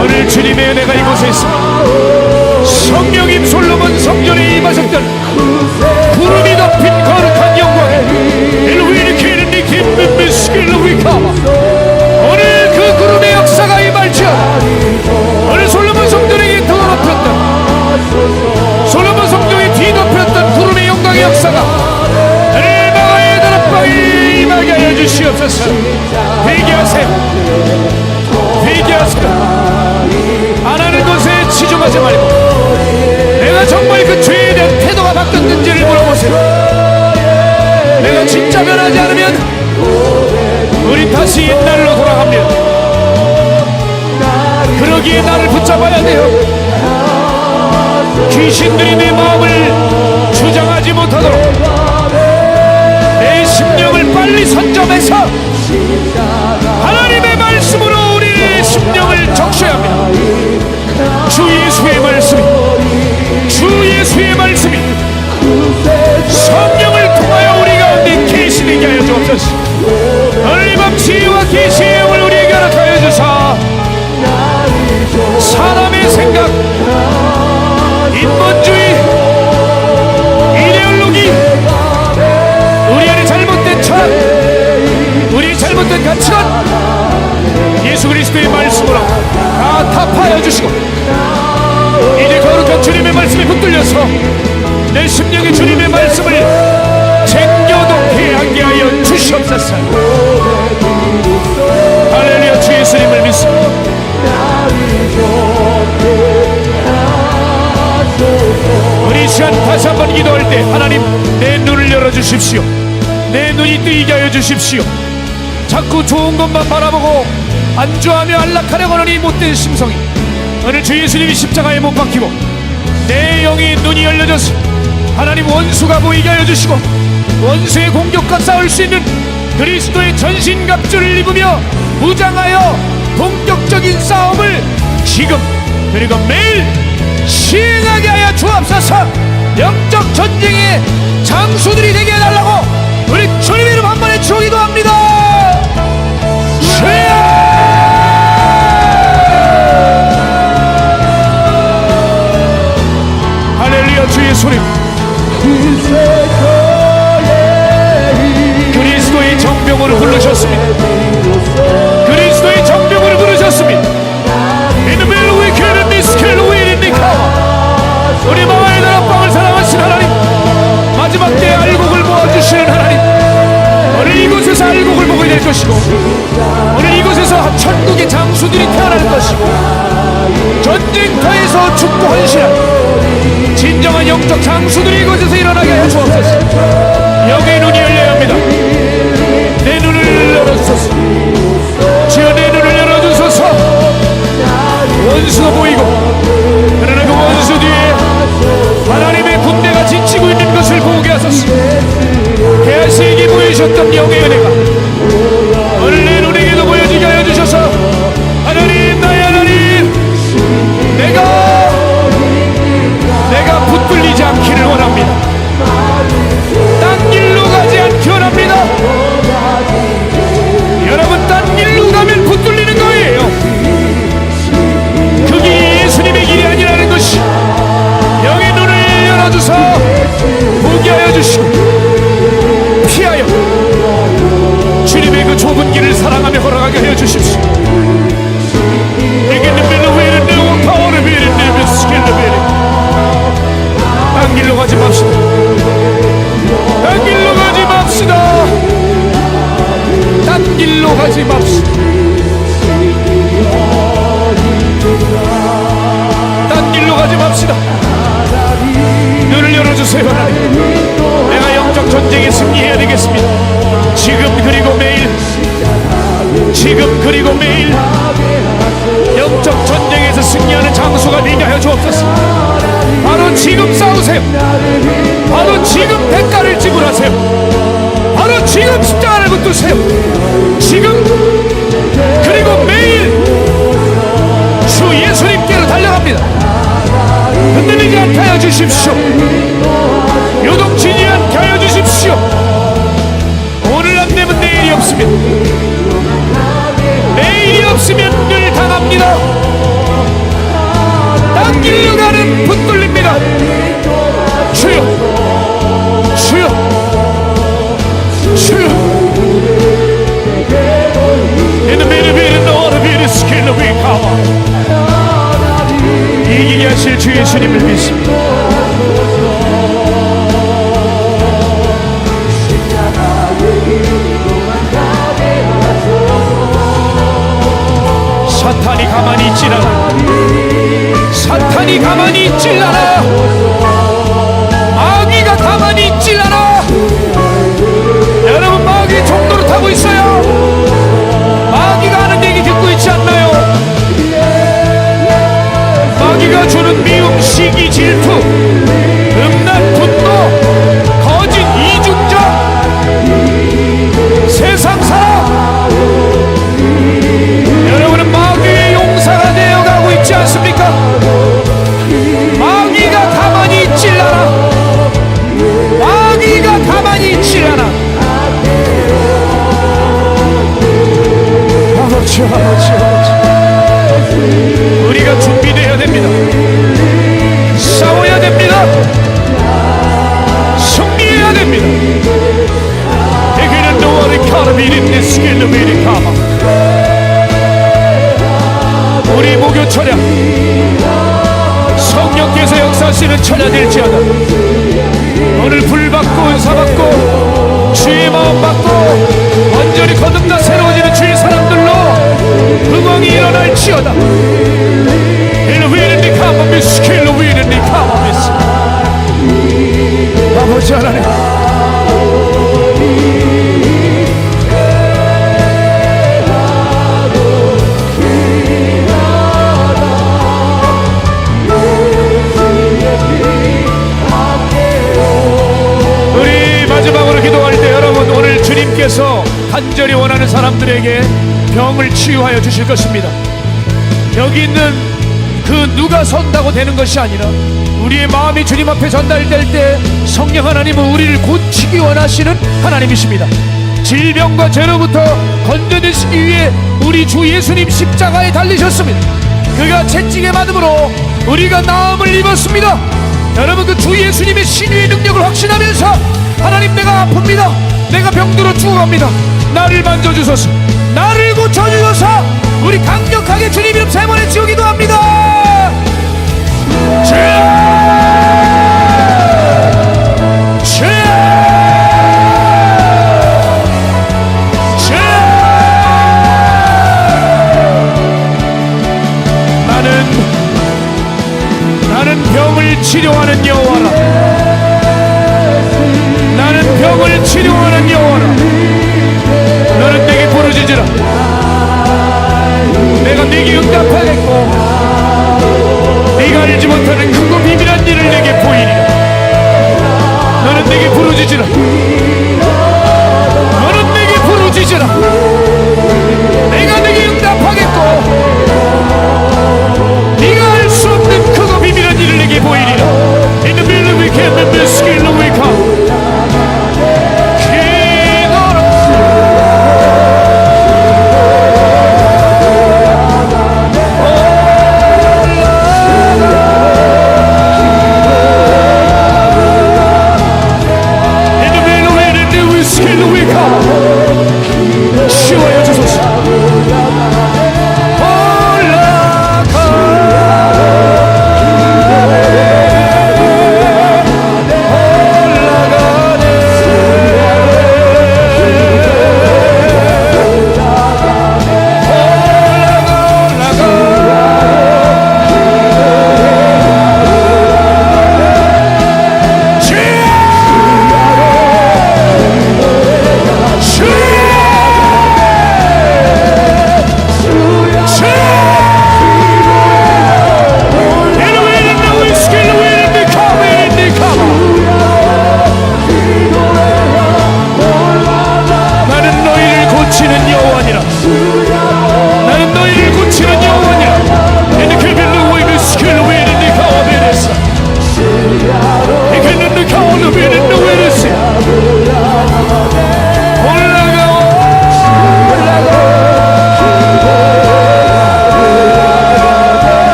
오늘 주님의 은혜가 이곳에 있습니다. 성령님 솔로몬 성전에 임하셨던 구름이 덮인 거룩한 영광에 오늘 그 구름의 역사가 임할지어다. 오늘 솔로몬 성전에게 더럽혔던 솔로몬 성전에 뒤덮였던 구름의 영광의 역사가 오늘 마가의 다락방에 임하게 하여 주시옵소서. 회개하세요. 회개하세요. 안 하는 것에 치중하지 말고 내가 정말 그 죄에 대한 태도가 바뀌었는지를 물어보세요. 내가 진짜 변하지 않으면 우리 다시 옛날로 돌아갑니다. 그러기에 나를 붙잡아야 돼요. 귀신들이 내 마음을 주장하지 못하도록 내 심령을 빨리 선점해서 하나님의 말씀으로 우리의 심령을 적셔야 합니다. 주 예수의 말씀이, 주 예수의 말씀이 성령을 통하여 우리 가운데 계시되게 하여 주옵소서. 오늘 이 밤 지혜와 계시의 영을 우리에게 허락하여 주사 사람의 생각, 인본주의, 이데올로기, 우리 안에 잘못된 철학, 우리의 잘못된 가치관 예수 그리스도의 말씀으로 다 타파하여 주시고 이제 거룩한 주님의 말씀에 붙들려서 내 심령에 주님의 말씀을 쟁겨놓게 하게 하여 주시옵소서. 할렐루야. 주 예수님을 믿습니다. 우리 시간 다시 한번 기도할 때 하나님, 내 눈을 열어주십시오. 내 눈이 뜨이게 하여 주십시오. 자꾸 좋은 것만 바라보고 안주하며 안락하려고 하는 이 못된 심성이 오늘 주 예수님이 십자가에 못 박히고 내 영이 눈이 열려져서 하나님 원수가 보이게 하여 주시고 원수의 공격과 싸울 수 있는 그리스도의 전신갑주를 입으며 무장하여 본격적인 싸움을 지금 그리고 매일 시행하게 하여 주옵소서. 영적 전쟁의 장수들이 되게 해달라고 우리 주님의 이름 한 번에 기도합니다. 주여! 영적 장수들이 이곳에서 일어나게 하여 주옵소서. 영의 눈이 열려야 합니다. 내 눈을 열어주소서. 주여 내 눈을 열어주소서. 원수가 보이고 그러나 그 원수 뒤에 하나님의 군대가 지치고 있는 것을 보게 하소서. 계시에게 보이셨던 영의 은혜가 오늘 내 눈에게도 보여지게 하여 주셔서 하나님 나의 하나님 내가 붙들리지 않기를 원합니다. 딴 길로 가지 않기 원합니다. 여러분 딴 길로 가면 붙들리는 거예요. 그 길이 예수님의 길이 아니라는 것이 영의 눈을 열어주소 보게 하여 주시고 피하여 주님의 그 좁은 길을 사랑하며 걸어가게 하여 주십시오. 딴 길로 가지 맙시다. 딴 길로 가지 맙시다. 딴 길로 가지 맙시다. 딴 길로 가지 맙시다. 눈을 열어주세요 하나님. 내가 영적 전쟁에 승리해야 되겠습니다. 지금 그리고 매일, 지금 그리고 매일 영적 전쟁에서 승리하는 장수가 되게 하여 주옵소서. 바로 지금 싸우세요. 바로 지금 대가를 지불하세요. 바로 지금 십자가를 붙드세요. 지금 그리고 매일 주 예수님께로 달려갑니다. 흔들리지 않게 하여 주십시오. 요동치지 않게 하여 주십시오. 오늘 안 되면 내일이 없습니다. 내일이 없으면 늘 당합니다. 딴 길로 가는 붙들립니다. 주여 주여 주여 이기게 하실 주 예수님을 믿습니다. 사탄이 가만히 있질 않아. 사탄이 가만히 있질 않아. 마귀가 가만히 있질 않아. 여러분 마귀 종로를 타고 있어요. 마귀가 하는 얘기 듣고 있지 않나요? 마귀가 주는 미움, 시기, 질투, 음란, 분노, 거짓, 이중적, 세상 사랑. 여러분은 마귀의 용사가 되어가고 있지 않습니까? 마귀가 가만히 있질 않아. 마귀가 가만히 있질 않아. 아버지, 아버지, 아버지. 우리가 준비되어야 됩니다. 싸워야 됩니다. 승리해야 됩니다. 에게는 너와의 카르비린 내 스킬로 미리 가마. 우리 목요 철야 성령께서 역사하시는 철야 될지어다. 오늘 불 받고 은사 받고 주의 마음 받고 완전히 거듭나 새로워지는 주의 사람들로 흥왕이 일어날지어다. 일로 위는 네 가마미스 길로 위는 네 가마미스. 아버지 하나님 우리 마지막으로 기도할 때 여러분 오늘 주님께서 간절히 원하는 사람들에게 병을 치유하여 주실 것입니다. 여기 있는 그 누가 선다고 되는 것이 아니라 우리의 마음이 주님 앞에 전달될 때 성령 하나님은 우리를 고치기 원하시는 하나님이십니다. 질병과 죄로부터 건져내시기 위해 우리 주 예수님 십자가에 달리셨습니다. 그가 채찍에 맞음으로 우리가 나음을 입었습니다. 여러분 그 주 예수님의 신유의 능력을 확신하면서 하나님 내가 아픕니다. 내가 병들어 죽어갑니다. 나를 만져주소서. 나를 고쳐주소서. 우리 강력하게 주님 이름 세 번 외치고 기도합니다. 주여 주여 주여. 나는 병을 치료하는 여호와라.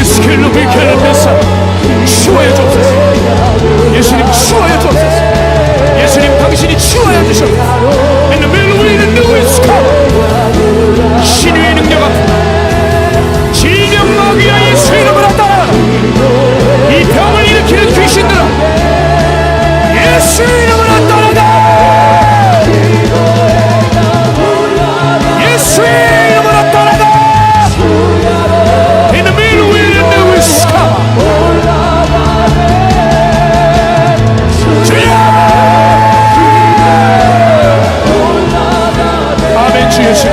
스켈로 비켈로면서 치워야 주옵소서. 예수님 치워야 주옵소서. 예수님 당신이 치워야 주옵소서. 멜로위는 누구의 스카 신유의 능력 앞에 질병 마귀야 예수 이름으로 따라 이 병을 일으키는 귀신들아 예수 이름으로 따라가 예수의 이름으로 따라가 In the middle with the newest 주여 아멘 주 예수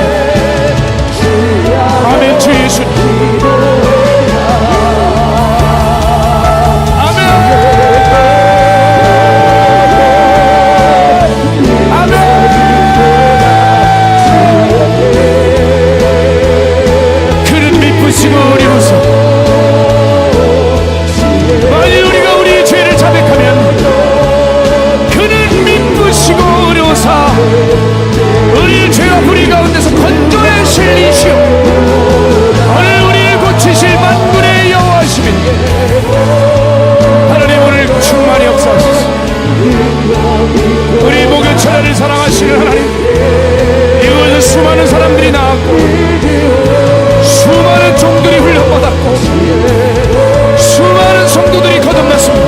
아멘 주 예수 미쁘시고 어려워서 만일 우리가 우리의 죄를 자백하면 그는 미쁘시고 어려워서 우리의 죄와 불의 가운데서 건져내실 이시오 오늘 우리를 고치실 만군의 여호와시니 하나님 오늘 충만히 역사하소서. 우리 목요철야를 사랑하시는 하나님 이곳에 수많은 사람들이 나왔고 수많은 종들이 훈련받았고 수많은 성도들이 거듭났습니다.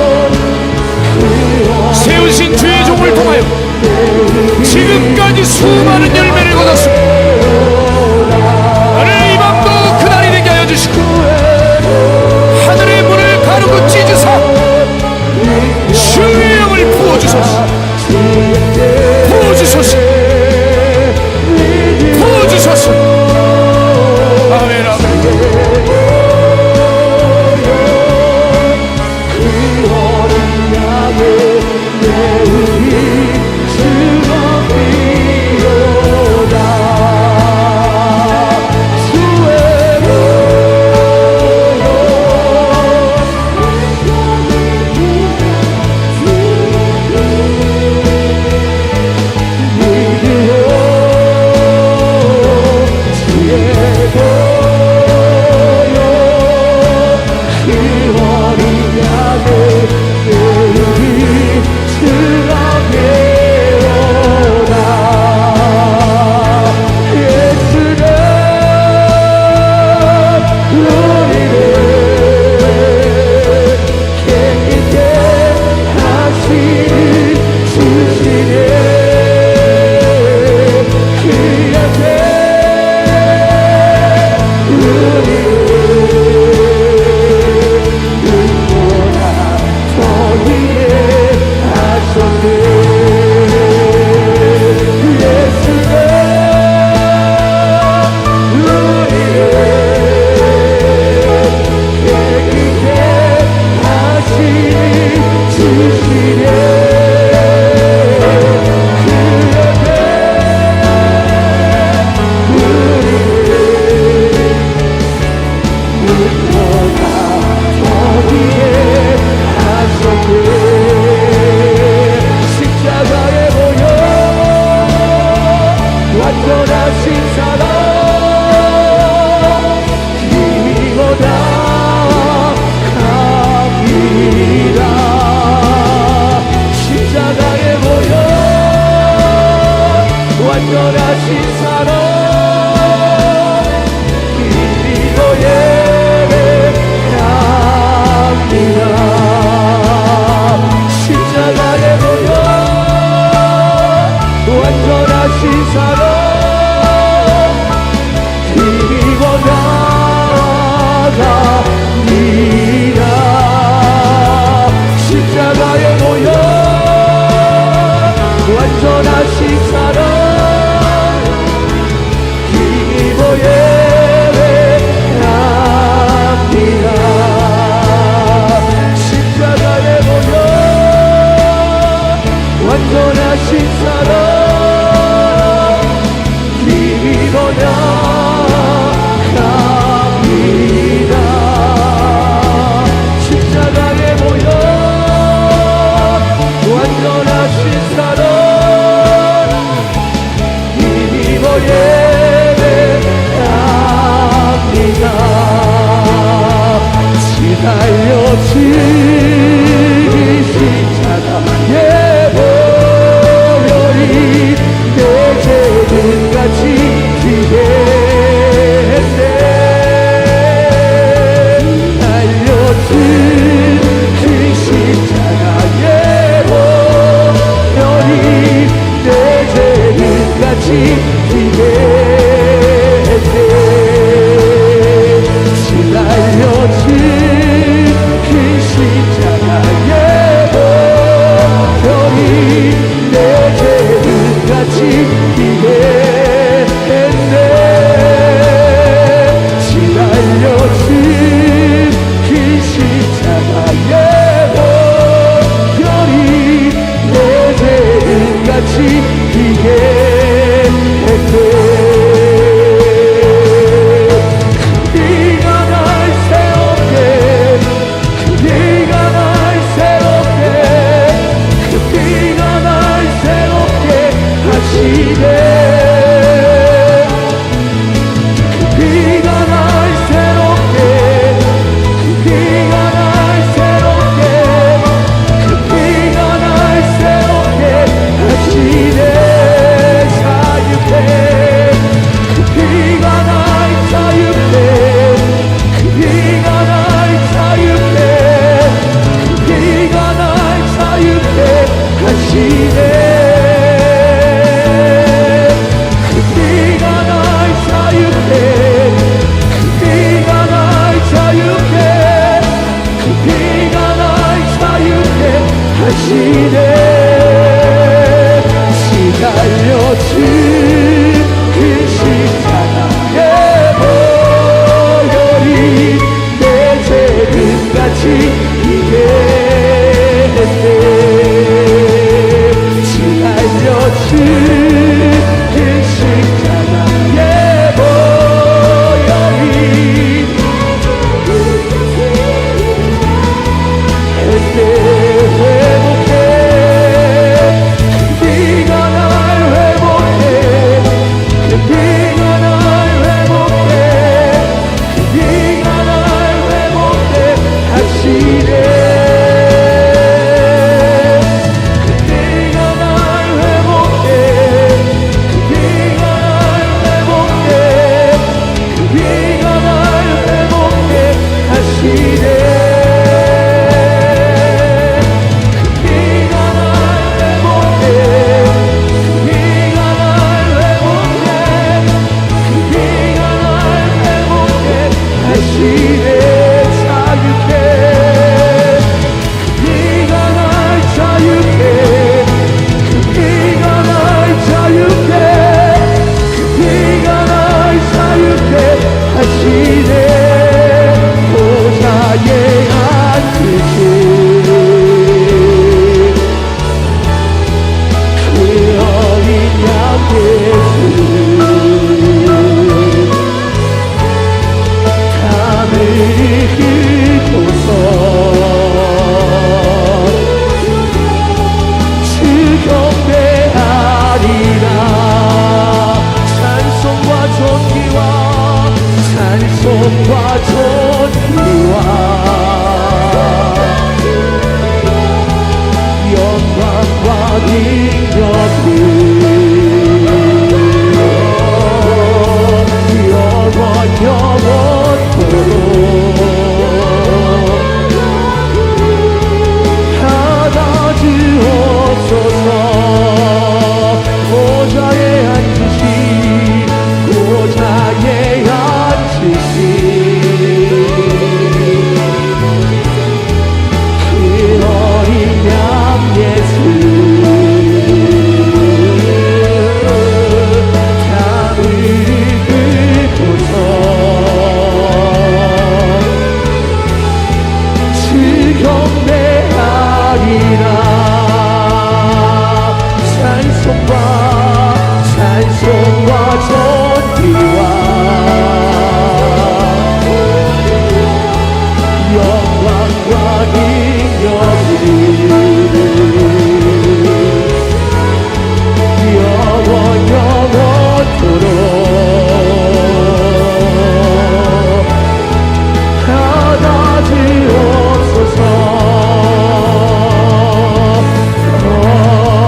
세우신 주의 종을 통하여 지금까지 수많은 열매를 거뒀습니다. 오늘 이 밤도 그날이 되게 하여 주시고 하늘의 문을 가르고 찢으사 주의 영을 부어주소서. 부어주소서. 부어주소서. 아멘 아멘. 대신에 자유케 네가 날 자유케 네가 날 자유케 네가 날 자유케 하시네 보좌에 앉으신 그 어린 양 예수 담을 긁고서 주 경배하리라 찬송과 존귀와 찬송과 존귀와 영광과 능력을 영원 영원토록 하나 주옵소서 보좌에 앉으신 보좌에 앉으신 그 어린 양 예수 담을 긁고서 주 경배하리라 찬송과 존귀와 영광과 능력을 영원 영원토록 하나 주옵소서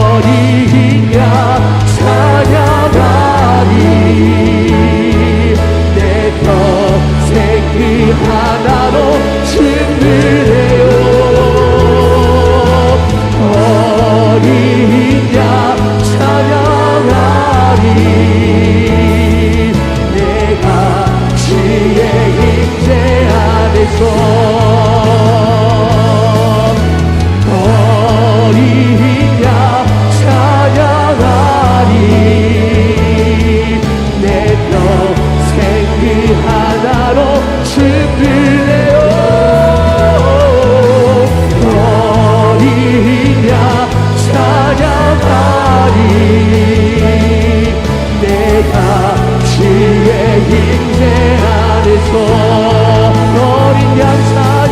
어린 양 찬양하리 내 평생 그 하나로 증거해요 어린 양 찬양하리 내가 주의 임재 안에서 어린 양 찬양하리 내 평생 그 하나로 준비해요 어린 양 찬양하리 내가 주의 임재 안에서 어린 양 찬양하리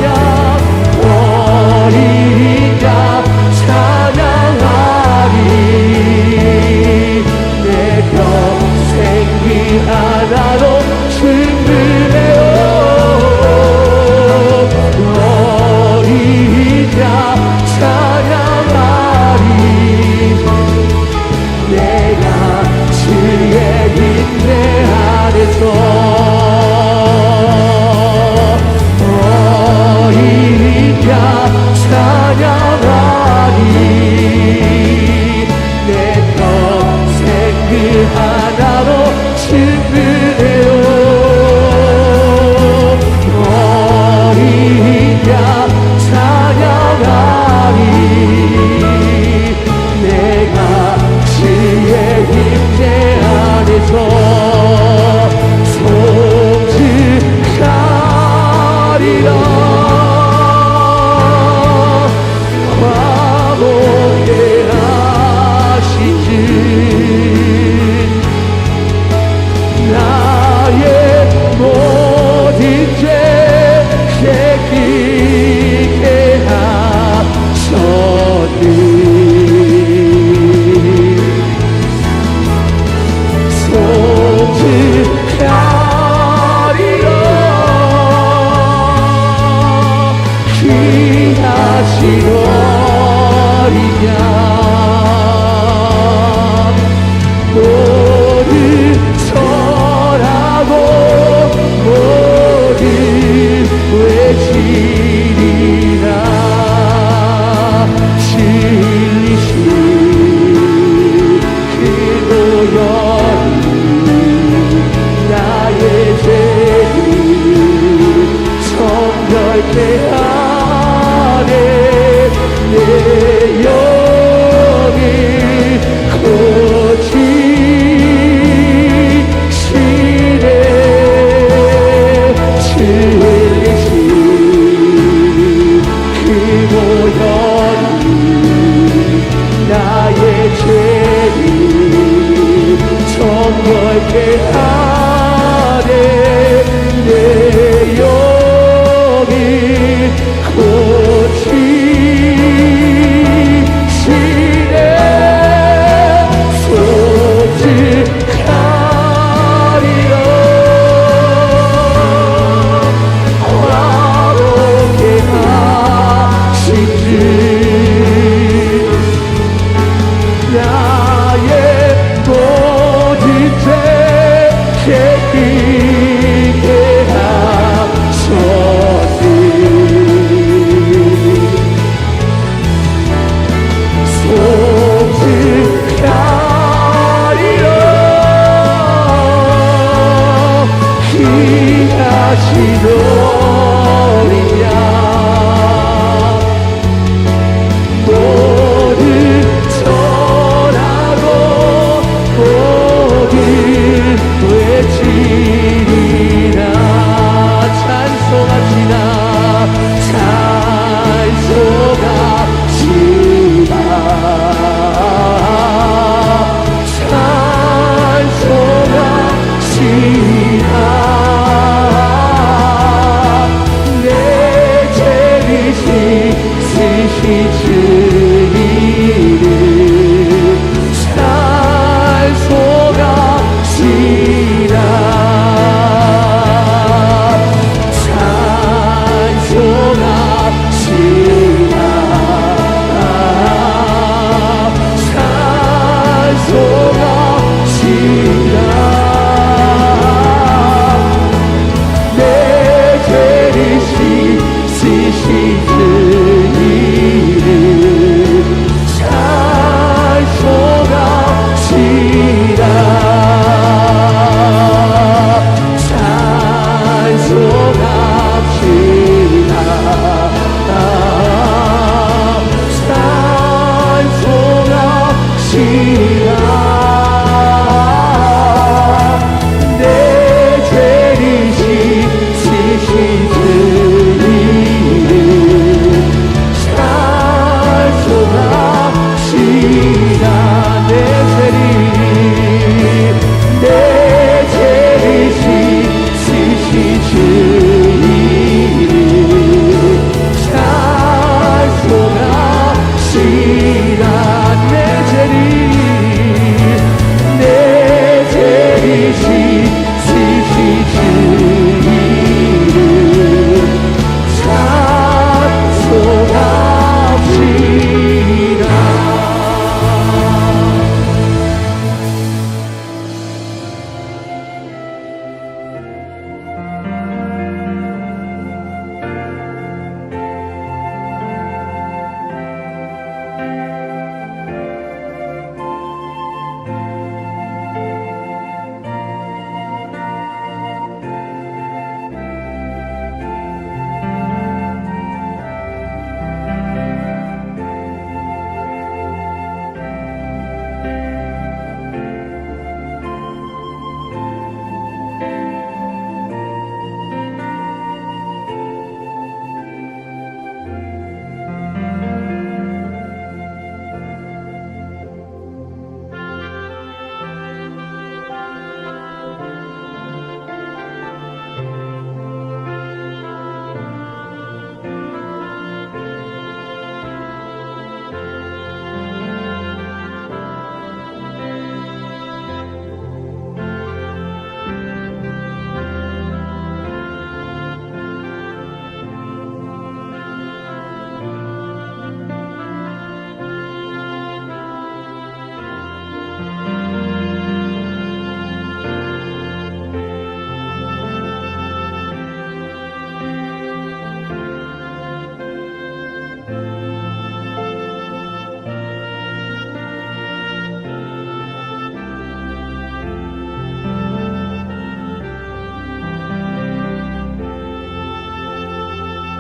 어린 양 모든 전하고 모든 외치리라 찬송합시다 찬송합시다 찬송합시다 내 죄를 씻으시 주님을 찬송합시다 찬송합시다 내 죄를 씻으시